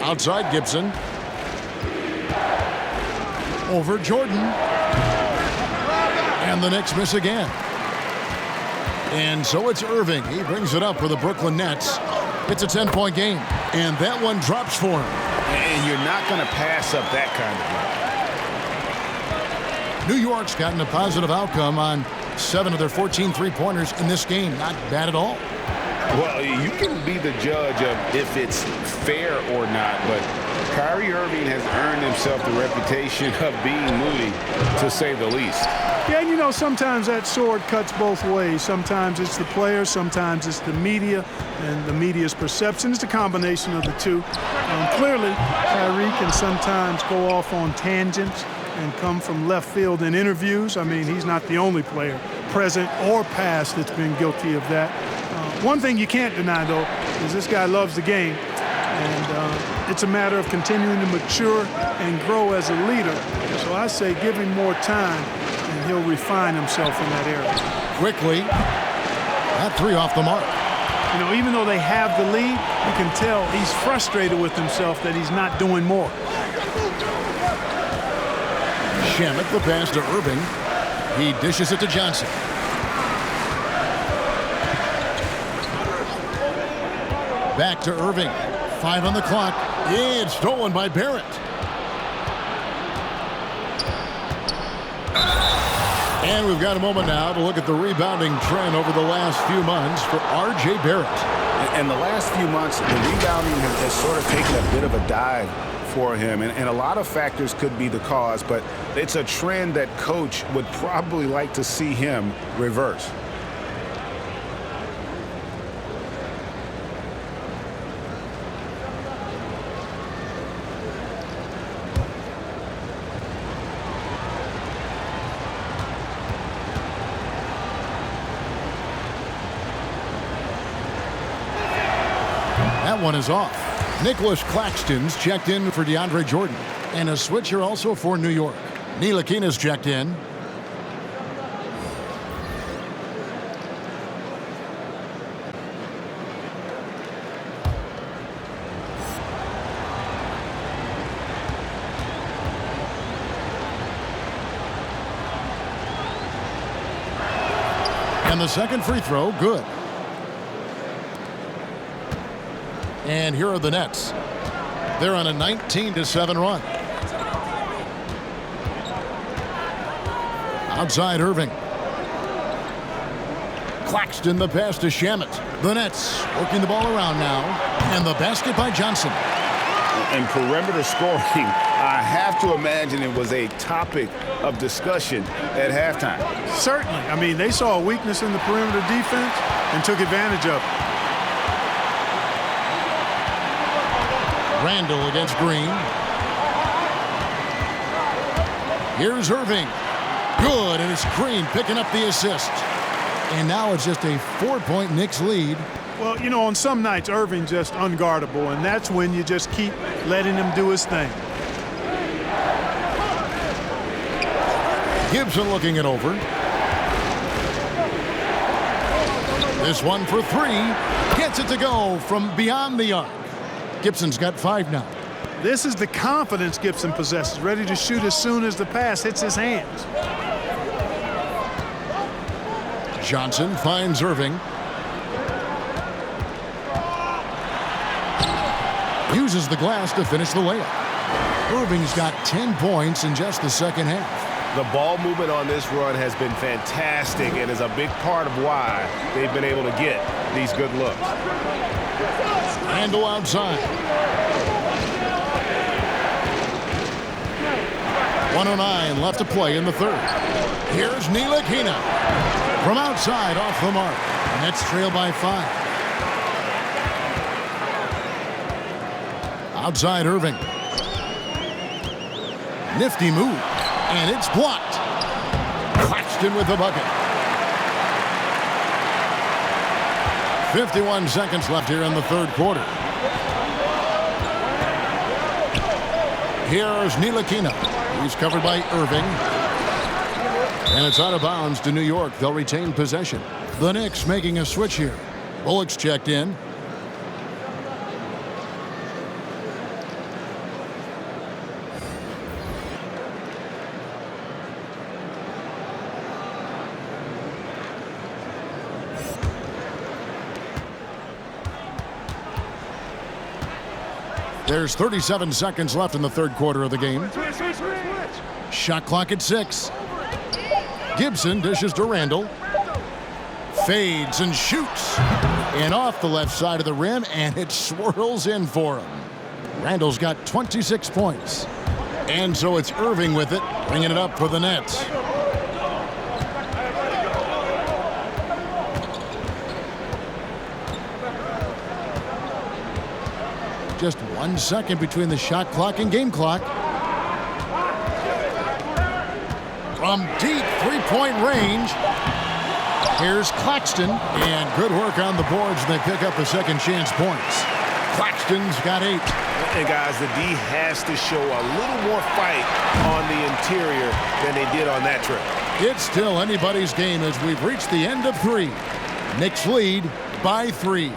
Outside Gibson. Over Jordan. And the Knicks miss again. And so it's Irving. He brings it up for the Brooklyn Nets. It's a 10-point game, and that one drops for him. And you're not going to pass up that kind of New York's gotten a positive outcome on 7 of their 14 three-pointers in this game. Not bad at all. Well, you can be the judge of if it's fair or not, but Kyrie Irving has earned himself the reputation of being moody, to say the least. Yeah, and you know, sometimes that sword cuts both ways. Sometimes it's the players, sometimes it's the media, and the media's perception. It's a combination of the two. Clearly, Kyrie can sometimes go off on tangents and come from left field in interviews. I mean, he's not the only player, present or past, that's been guilty of that. One thing you can't deny, though, is this guy loves the game. And it's a matter of continuing to mature and grow as a leader. So I say give him more time, and he'll refine himself in that area. Quickly, that three off the mark. You know, even though they have the lead, you can tell he's frustrated with himself that he's not doing more. Shamet, the pass to Irving. He dishes it to Johnson. Back to Irving. 5 on the clock. Yeah, it's stolen by Barrett. And we've got a moment now to look at the rebounding trend over the last few months for R.J. Barrett. In the last few months, the rebounding has sort of taken a bit of a dive for him, and a lot of factors could be the cause, but it's a trend that coach would probably like to see him reverse. That one is off. Nicholas Claxton's checked in for DeAndre Jordan. And a switcher also for New York. Ntilikina's checked in. And the second free throw, good. And here are the Nets. They're on a 19-7 run. Outside Irving. Claxton, the pass to Shamet. The Nets working the ball around now. And the basket by Johnson. And perimeter scoring, I have to imagine it was a topic of discussion at halftime. Certainly. I mean, they saw a weakness in the perimeter defense and took advantage of it. Randall against Green. Here's Irving. Good, and it's Green picking up the assist. And now it's just a 4-point Knicks lead. Well, you know, on some nights, Irving's just unguardable, and that's when you just keep letting him do his thing. Gibson looking it over. This one for 3. Gets it to go from beyond the arc. Gibson's got 5 now. This is the confidence Gibson possesses, ready to shoot as soon as the pass hits his hands. Johnson finds Irving. Uses the glass to finish the layup. Irving's got 10 points in just the second half. The ball movement on this run has been fantastic and is a big part of why they've been able to get these good looks. Randall outside. 1:09 left to play in the third. Here's Ntilikina from outside off the mark. Nets trail by 5. Outside Irving. Nifty move. And it's blocked. Claxton with the bucket. 51 seconds left here in the third quarter. Here's Ntilikina. He's covered by Irving. And it's out of bounds to New York. They'll retain possession. The Knicks making a switch here. Bullock's checked in. There's 37 seconds left in the third quarter of the game. Shot clock at 6. Gibson dishes to Randall. Fades and shoots. And off the left side of the rim, and it swirls in for him. Randall's got 26 points. And so it's Irving with it, bringing it up for the Nets. Just 1 second between the shot clock and game clock. From deep three-point range, here's Claxton. And good work on the boards, and they pick up a second chance points. Claxton's got 8. And guys, the D has to show a little more fight on the interior than they did on that trip. It's still anybody's game as we've reached the end of 3. Knicks lead by 3.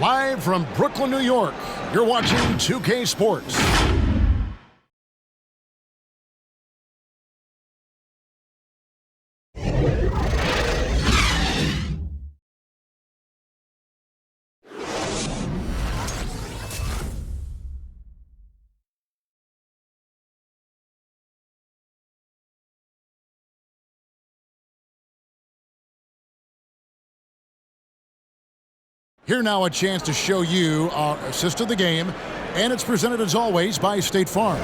Live from Brooklyn, New York, you're watching 2K Sports. Here now a chance to show you our assist of the game, and it's presented as always by State Farm.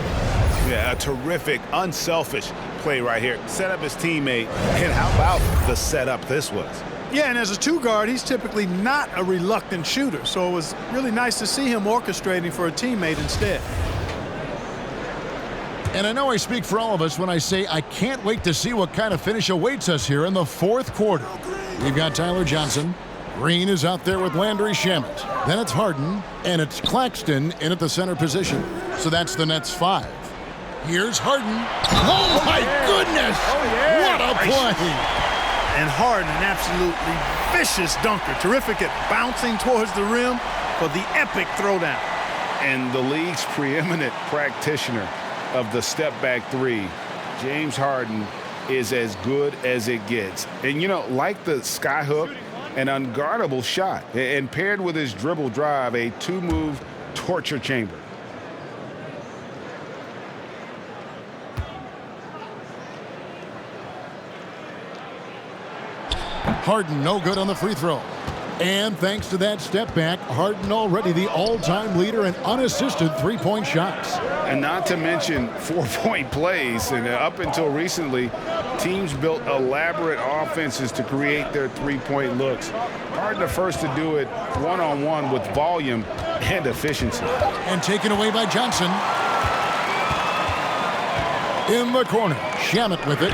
Yeah, a terrific, unselfish play right here. Set up his teammate, and how about the setup this was? Yeah, and as a 2-guard, he's typically not a reluctant shooter, so it was really nice to see him orchestrating for a teammate instead. And I know I speak for all of us when I say I can't wait to see what kind of finish awaits us here in the fourth quarter. We've got Tyler Johnson. Green is out there with Landry Shamet. Then it's Harden, and it's Claxton in at the center position. So that's the Nets 5. Here's Harden. Oh, my goodness! Oh, yeah. What a play! And Harden, an absolutely vicious dunker. Terrific at bouncing towards the rim for the epic throwdown. And the league's preeminent practitioner of the step-back 3, James Harden, is as good as it gets. And, you know, like the skyhook, an unguardable shot, and paired with his dribble drive, a 2-move torture chamber. Harden no good on the free throw. And thanks to that step back, Harden already the all-time leader in unassisted three-point shots. And not to mention 4-point plays. And up until recently, teams built elaborate offenses to create their three-point looks. Harden the first to do it one-on-one with volume and efficiency. And taken away by Johnson. In the corner, Shamet with it.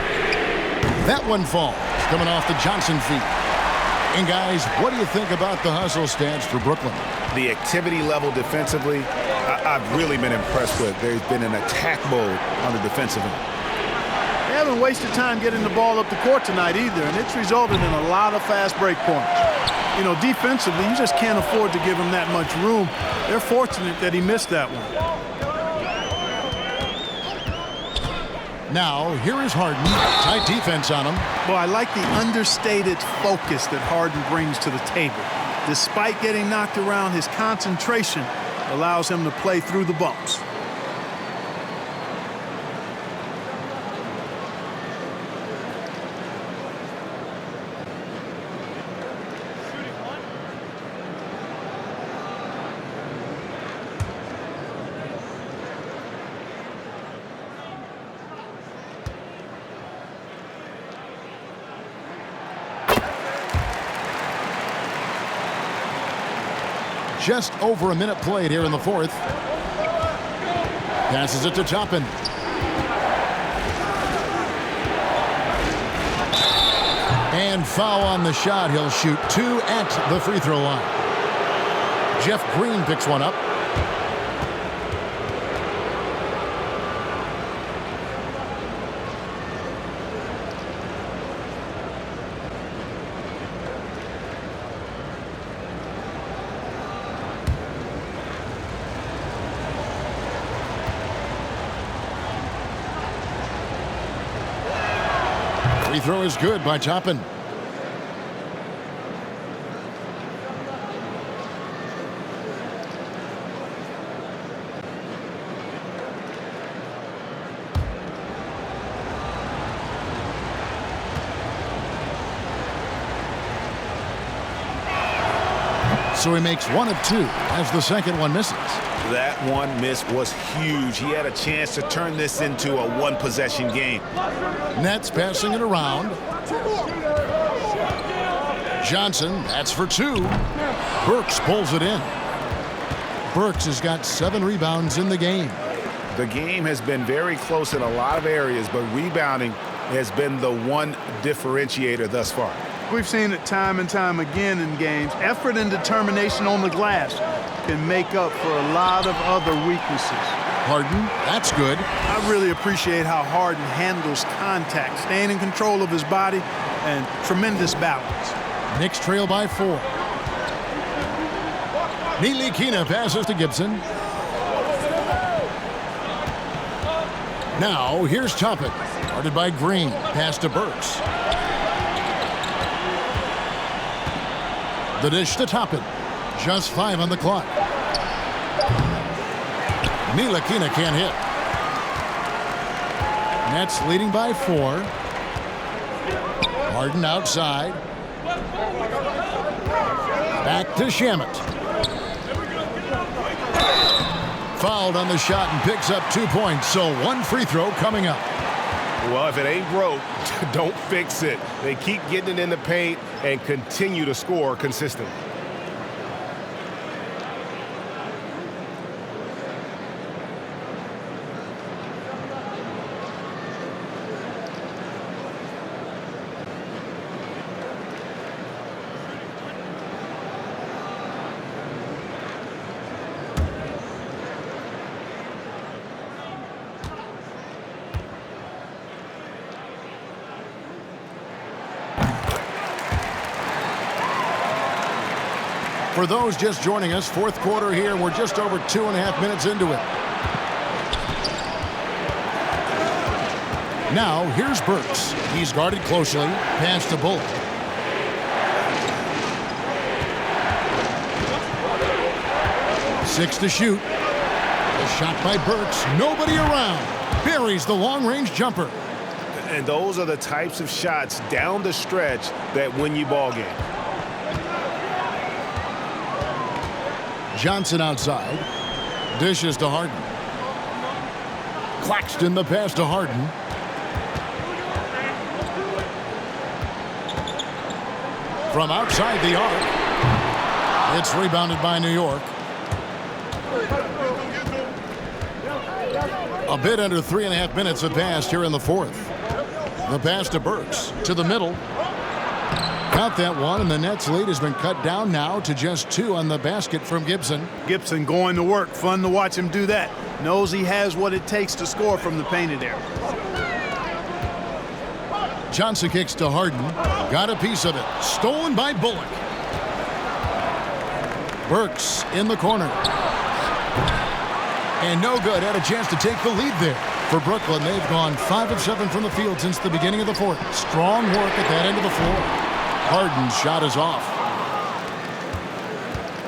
That one falls, coming off the Johnson feet. And guys, what do you think about the hustle stats for Brooklyn? The activity level defensively, I've really been impressed with. There's been an attack mode on the defensive end. They haven't wasted time getting the ball up the court tonight either, and it's resulted in a lot of fast break points. You know, defensively, you just can't afford to give him that much room. They're fortunate that he missed that one. Now, here is Harden. Tight defense on him. Well, I like the understated focus that Harden brings to the table. Despite getting knocked around, his concentration allows him to play through the bumps. just over a minute played here in the fourth. Passes it to Toppin. And foul on the shot. He'll shoot 2 at the free throw line. Jeff Green picks one up. Free throw is good by Toppin. So he makes 1 of 2 as the second one misses. That one miss was huge. He had a chance to turn this into a one-possession game. Nets passing it around. Johnson, that's for 2. Burks pulls it in. Burks has got 7 rebounds in the game. The game has been very close in a lot of areas, but rebounding has been the one differentiator thus far. We've seen it time and time again in games. Effort and determination on the glass can make up for a lot of other weaknesses. Harden, that's good. I really appreciate how Harden handles contact, staying in control of his body, and tremendous balance. Knicks trail by 4. Ntilikina passes to Gibson. Now here's Toppin. Guarded by Green. Pass to Burks. The dish to Toppin. Just 5 on the clock. Ntilikina can't hit. Nets leading by 4. Harden outside. Back to Shamet. Fouled on the shot and picks up 2 points. So 1 free throw coming up. Well, if it ain't broke, don't fix it. They keep getting it in the paint and continue to score consistently. For those just joining us, fourth quarter here. We're just over 2.5 minutes into it. Now, here's Burks. He's guarded closely. Pass to Bullock. Six to shoot. A shot by Burks. Nobody around. Buries the long-range jumper. And those are the types of shots down the stretch that win you ball games. Johnson outside. Dishes to Harden. Claxton the pass to Harden. From outside the arc. It's rebounded by New York. A bit under 3.5 minutes have passed here in the fourth. The pass to Burks to the middle. Count that one, and the Nets' lead has been cut down now to just 2 on the basket from Gibson. Gibson going to work. Fun to watch him do that. Knows he has what it takes to score from the painted area. Johnson kicks to Harden. Got a piece of it. Stolen by Bullock. Burks in the corner. And no good. Had a chance to take the lead there. For Brooklyn, they've gone 5 of 7 from the field since the beginning of the fourth. Strong work at that end of the floor. Harden's shot is off.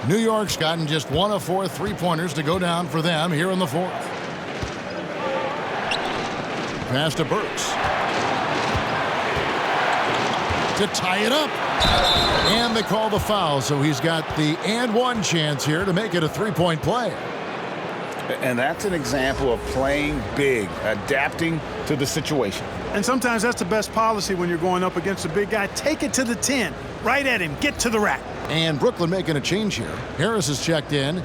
New York's gotten just 1 of 4 3-pointers to go down for them here in the fourth. Pass to Burks. To tie it up. And they call the foul, so he's got the and one chance here to make it a 3-point play. And that's an example of playing big, adapting to the situation. And sometimes that's the best policy when you're going up against a big guy. Take it to the 10. Right at him. Get to the rack. And Brooklyn making a change here. Harris is checked in.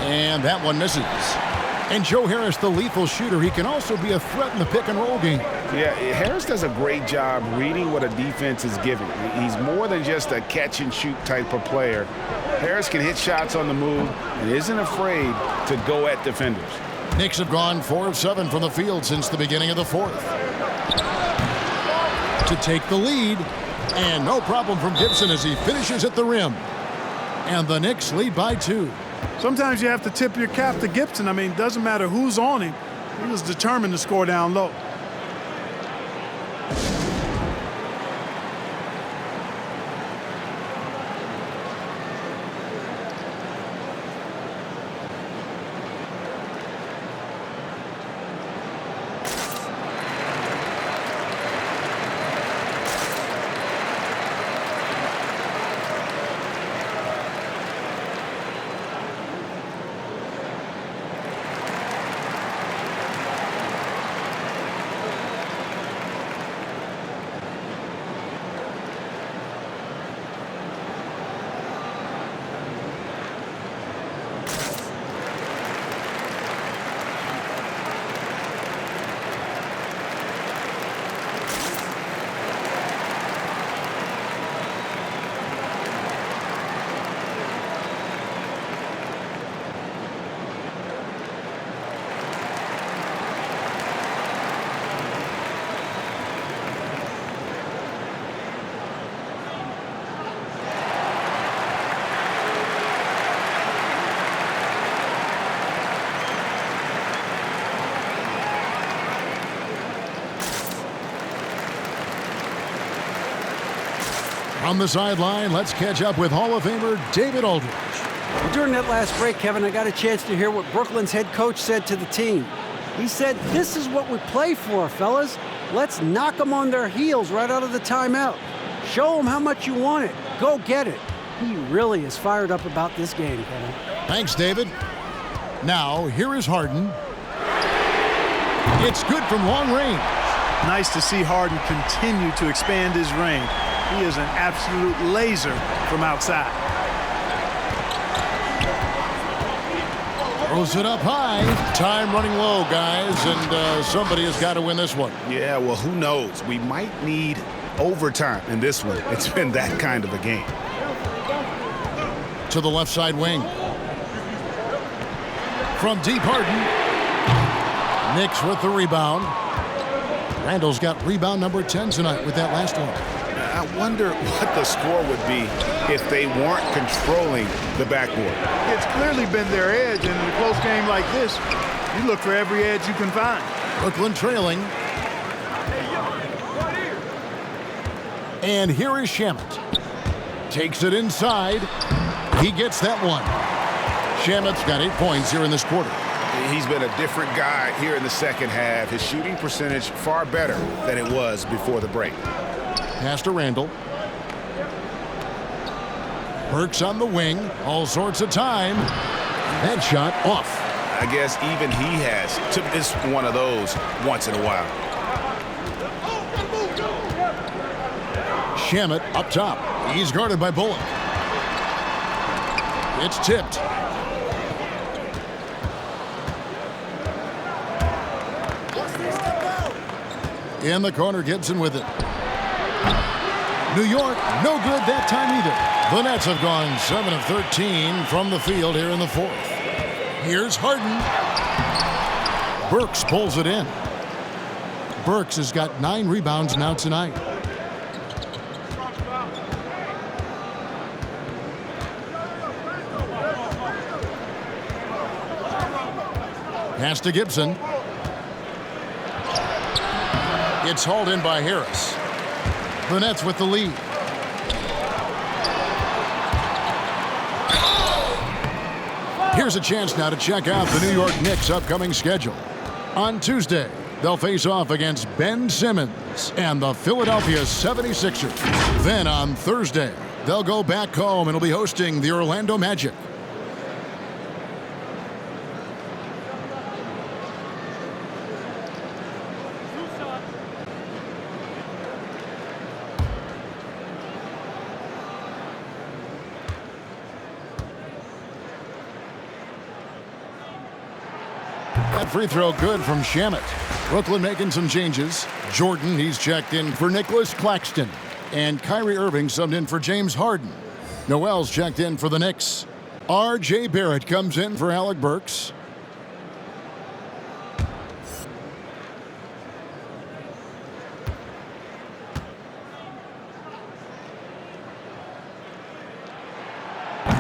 And that one misses. And Joe Harris, the lethal shooter, he can also be a threat in the pick-and-roll game. Yeah, Harris does a great job reading what a defense is giving. He's more than just a catch-and-shoot type of player. Harris can hit shots on the move and isn't afraid to go at defenders. Knicks have gone 4 of 7 from the field since the beginning of the fourth. To take the lead, and no problem from Gibson as he finishes at the rim. And the Knicks lead by 2. Sometimes you have to tip your cap to Gibson. I mean, it doesn't matter who's on him. He was determined to score down low. On the sideline, let's catch up with Hall of Famer David Aldridge. During that last break, Kevin, I got a chance to hear what Brooklyn's head coach said to the team. He said, "This is what we play for, fellas. Let's knock them on their heels right out of the timeout. Show them how much you want it. Go get it." He really is fired up about this game, Kevin. Thanks, David. Now, here is Harden. It's good from long range. Nice to see Harden continue to expand his range. He is an absolute laser from outside. Throws it up high. Time running low, guys, and somebody has got to win this one. Yeah, well, who knows? We might need overtime in this one. It's been that kind of a game. To the left side wing. From deep, Harden. Knicks with the rebound. Randall's got rebound number 10 tonight with that last one. I wonder what the score would be if they weren't controlling the backboard. It's clearly been their edge, and in a close game like this, you look for every edge you can find. Brooklyn trailing. And here is Shamet. Takes it inside. He gets that one. Shamet's got 8 points here in this quarter. He's been a different guy here in the second half. His shooting percentage far better than it was before the break. Pass to Randall. Burks on the wing. All sorts of time. That shot off. I guess even he has took this one of those once in a while. Shamet up top. He's guarded by Bullock. It's tipped. In the corner, Gibson with it. New York, no good that time either. The Nets have gone 7 of 13 from the field here in the fourth. Here's Harden. Burks pulls it in. Burks has got 9 rebounds now tonight. Pass to Gibson. It's hauled in by Harris. The Nets with the lead. Here's a chance now to check out the New York Knicks' upcoming schedule. On Tuesday, they'll face off against Ben Simmons and the Philadelphia 76ers. Then on Thursday, They'll go back home and will be hosting the Orlando Magic. That free throw good from Shamet. Brooklyn making some changes. Jordan, he's checked in for Nicholas Claxton. And Kyrie Irving subbed in for James Harden. Noel's checked in for the Knicks. R.J. Barrett comes in for Alec Burks.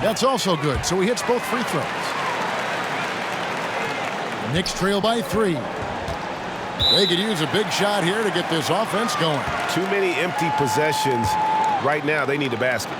That's also good, so he hits both free throws. Knicks trail by 3. They could use a big shot here to get this offense going. Too many empty possessions. Right now, they need a basket.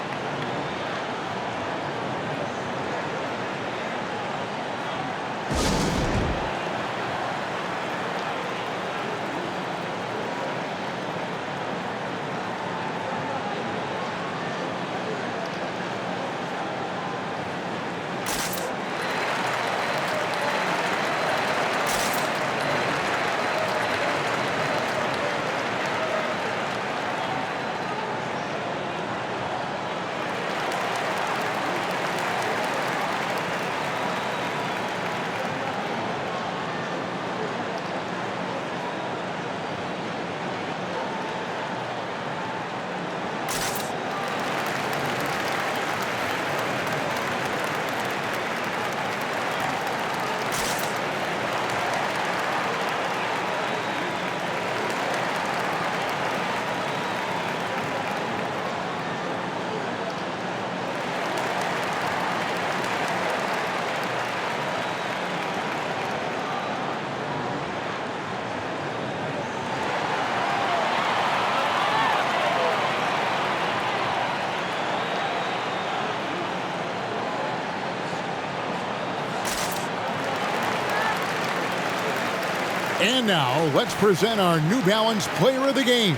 And now, let's present our New Balance Player of the Game,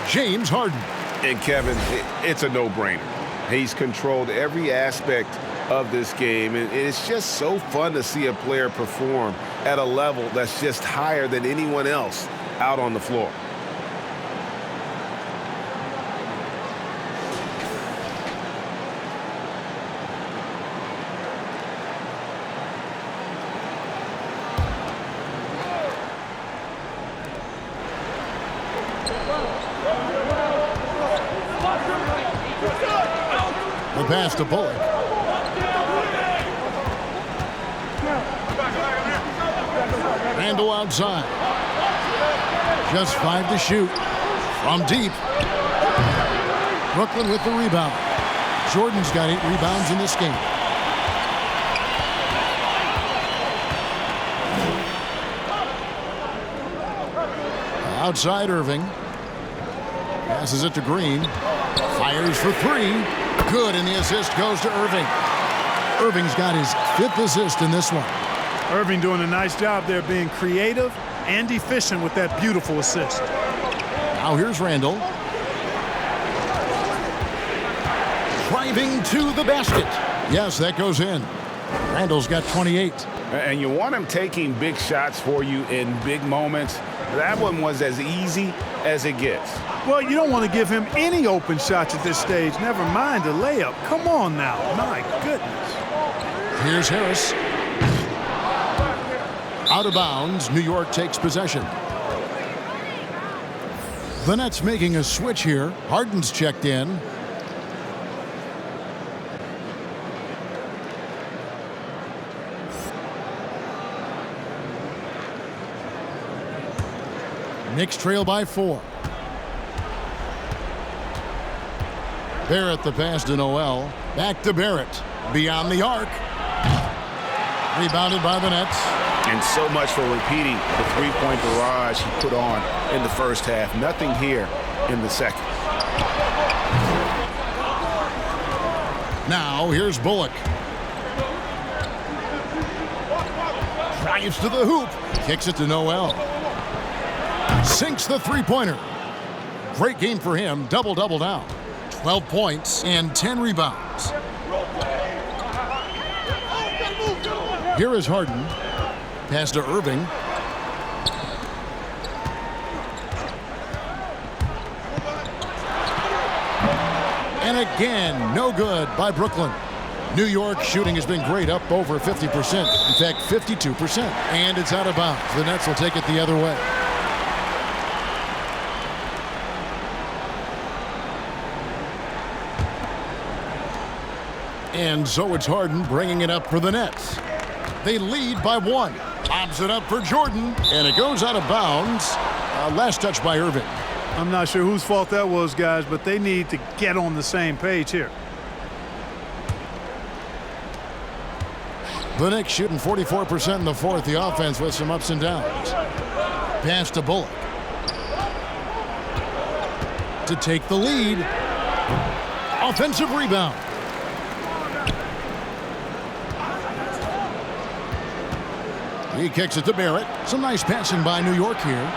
James Harden. And Kevin, it's a no-brainer. He's controlled every aspect of this game, and it's just so fun to see a player perform at a level that's just higher than anyone else out on the floor. The pass to Bullock. Randle outside. Just 5 to shoot. From deep. Brooklyn with the rebound. Jordan's got 8 rebounds in this game. Outside Irving. Passes it to Green. Fires for 3. Good, and the assist goes to Irving. Irving's got his 5th assist in this one. Irving doing a nice job there, being creative and efficient with that beautiful assist. Now here's Randle. Driving to the basket. Yes, that goes in. Randle's got 28. And you want him taking big shots for you in big moments. That one was as easy as it gets. Well, you don't want to give him any open shots at this stage. Never mind a layup. Come on now. My goodness. Here's Harris. Out of bounds. New York takes possession. The Nets making a switch here. Harden's checked in. Knicks trail by 4. Barrett the pass to Noel. Back to Barrett. Beyond the arc. Rebounded by the Nets. And so much for repeating the three-point barrage he put on in the first half. Nothing here in the second. Now here's Bullock. Drives to the hoop. Kicks it to Noel. Sinks the three-pointer. Great game for him. Double-double now. 12 points and 10 rebounds. Here is Harden. Pass to Irving. And again, no good by Brooklyn. New York shooting has been great, up over 50%. In fact, 52%. And it's out of bounds. The Nets will take it the other way. And so it's Harden bringing it up for the Nets. They lead by 1. Lobs it up for Jordan, and it goes out of bounds. Last touch by Irving. I'm not sure whose fault that was, guys, but they need to get on the same page here. The Knicks shooting 44% in the fourth. The offense with some ups and downs. Pass to Bullock. To take the lead. Offensive rebound. He kicks it to Barrett. Some nice passing by New York here.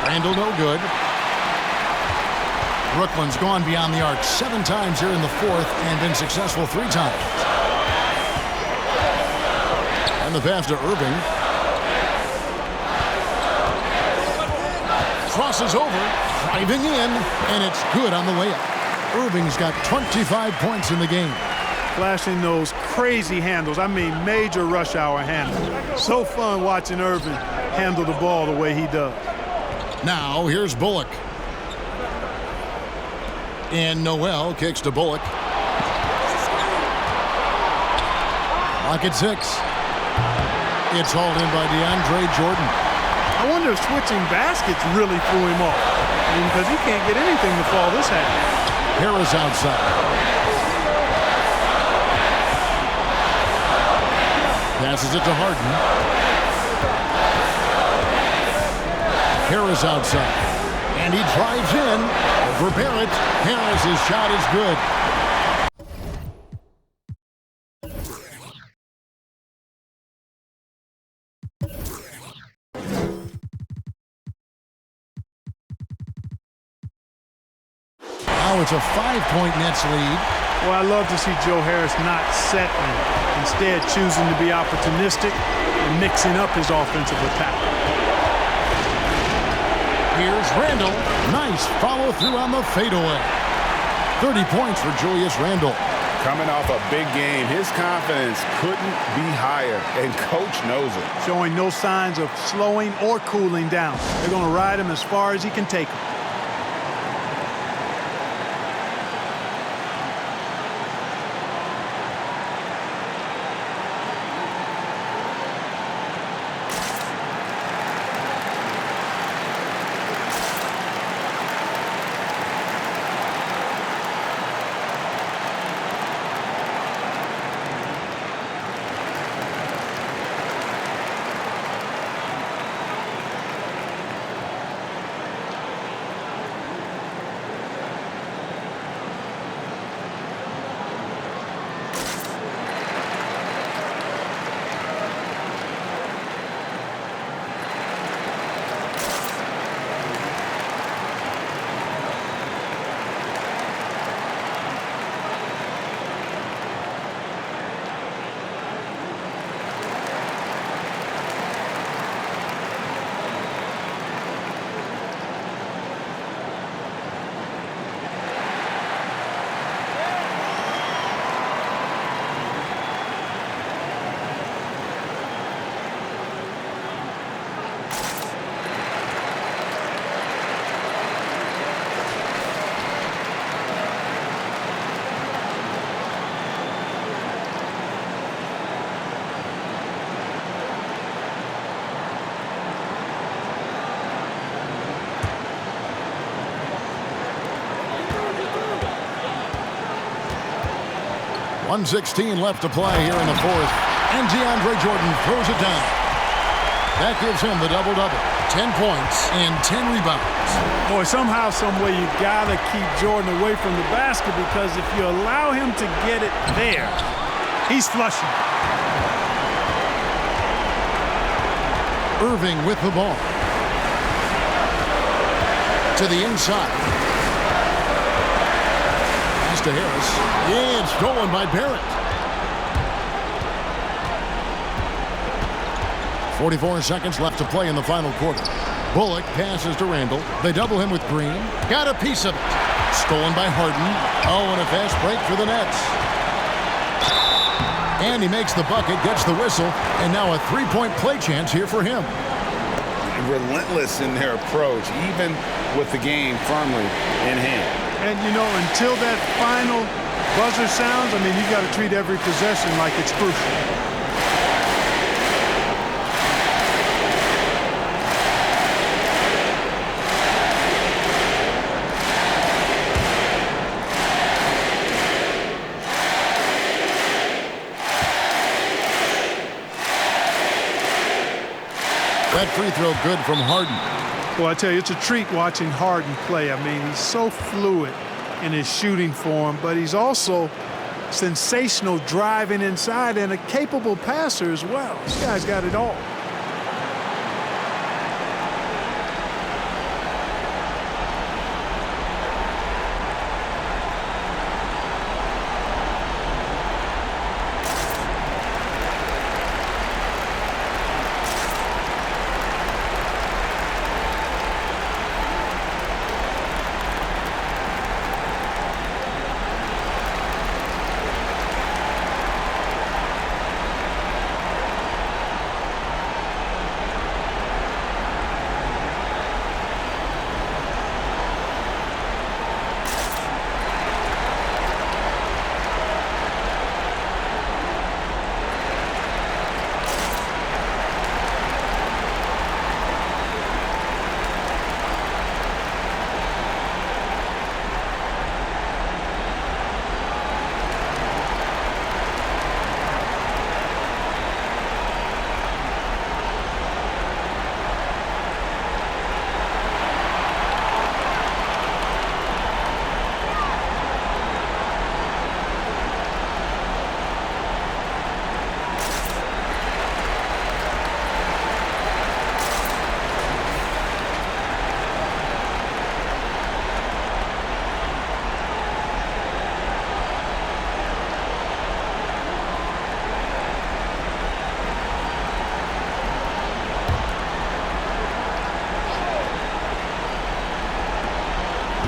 Randall no good. Brooklyn's gone beyond the arc 7 times here in the fourth and been successful 3 times. And the pass to Irving. Crosses over, driving in, and it's good on the layup. Irving's got 25 points in the game. Flashing those crazy handles. I mean, major rush hour handles. So fun watching Irving handle the ball the way he does. Now, here's Bullock. And Noel kicks to Bullock. Lock at 6. It's hauled in by DeAndre Jordan. I wonder if switching baskets really threw him off. Because he can't get anything to fall this half. Harris outside. Passes it to Harden. Harris outside. And he drives in over Barrett. Harris's shot is good. Now it's a 5-point Nets lead. Well, I love to see Joe Harris not settling, instead choosing to be opportunistic and mixing up his offensive attack. Here's Randall. Nice follow through on the fadeaway. 30 points for Julius Randall. Coming off a big game, his confidence couldn't be higher, and coach knows it. Showing no signs of slowing or cooling down. They're going to ride him as far as he can take him. .116 left to play here in the fourth. And DeAndre Jordan throws it down. That gives him the double-double. 10 points and 10 rebounds. Boy, somehow, someway, you got to keep Jordan away from the basket, because if you allow him to get it there, he's flushing. Irving with the ball. To the inside. to Harris. Yeah, it's stolen by Barrett. 44 seconds left to play in the final quarter. Bullock passes to Randall. They double him with Green. Got a piece of it. Stolen by Harden. Oh, and a fast break for the Nets. And he makes the bucket, gets the whistle, and now a three-point play chance here for him. Relentless in their approach, even with the game firmly in hand. And, you know, until that final buzzer sounds, I mean, you got to treat every possession like it's crucial. That free throw good from Harden. Well, I tell you, it's a treat watching Harden play. I mean, he's so fluid in his shooting form, but he's also sensational driving inside and a capable passer as well. This guy's got it all.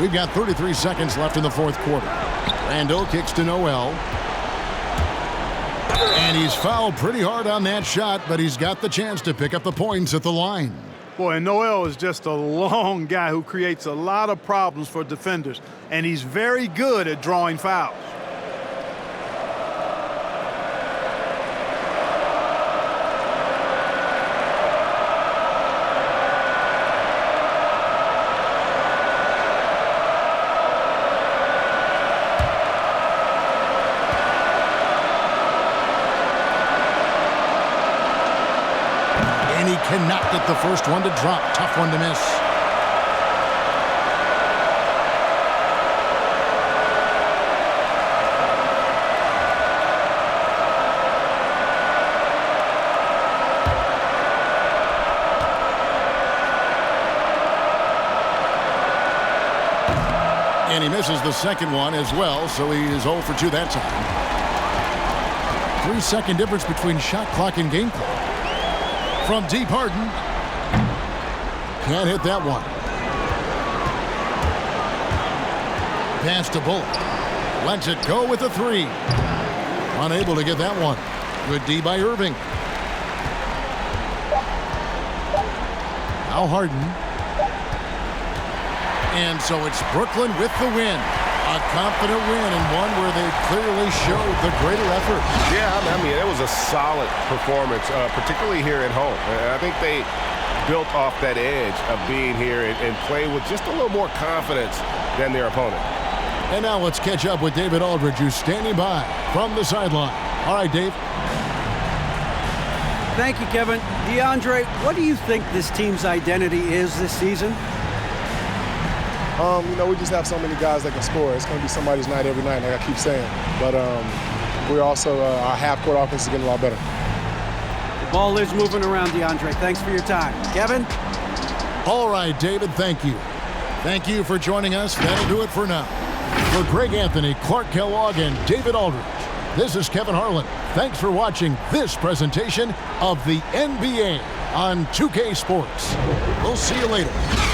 We've got 33 seconds left in the fourth quarter. Randall kicks to Noel. And he's fouled pretty hard on that shot, but he's got the chance to pick up the points at the line. Boy, and Noel is just a long guy who creates a lot of problems for defenders, and he's very good at drawing fouls. Cannot get the first one to drop. Tough one to miss. And he misses the second one as well, so he is 0 for 2 that time. 3-second difference between shot clock and game clock. From deep, Harden. Can't hit that one. Pass to Bullock. Lets it go with a three. Unable to get that one. Good D by Irving. Now Harden. And so it's Brooklyn with the win. A confident win and one where they clearly showed the greater effort. Yeah, I mean, it was a solid performance, particularly here at home. I think they built off that edge of being here and play with just a little more confidence than their opponent. And now let's catch up with David Aldridge, who's standing by from the sideline. All right, Dave. Thank you, Kevin. DeAndre, what do you think this team's identity is this season? You know, we just have so many guys that can score. It's going to be somebody's night every night, like I keep saying. But we're also, our half-court offense is getting a lot better. The ball is moving around, DeAndre. Thanks for your time. Kevin? All right, David, thank you. Thank you for joining us. That'll do it for now. For Greg Anthony, Clark Kellogg, and David Aldridge, this is Kevin Harlan. Thanks for watching this presentation of the NBA on 2K Sports. We'll see you later.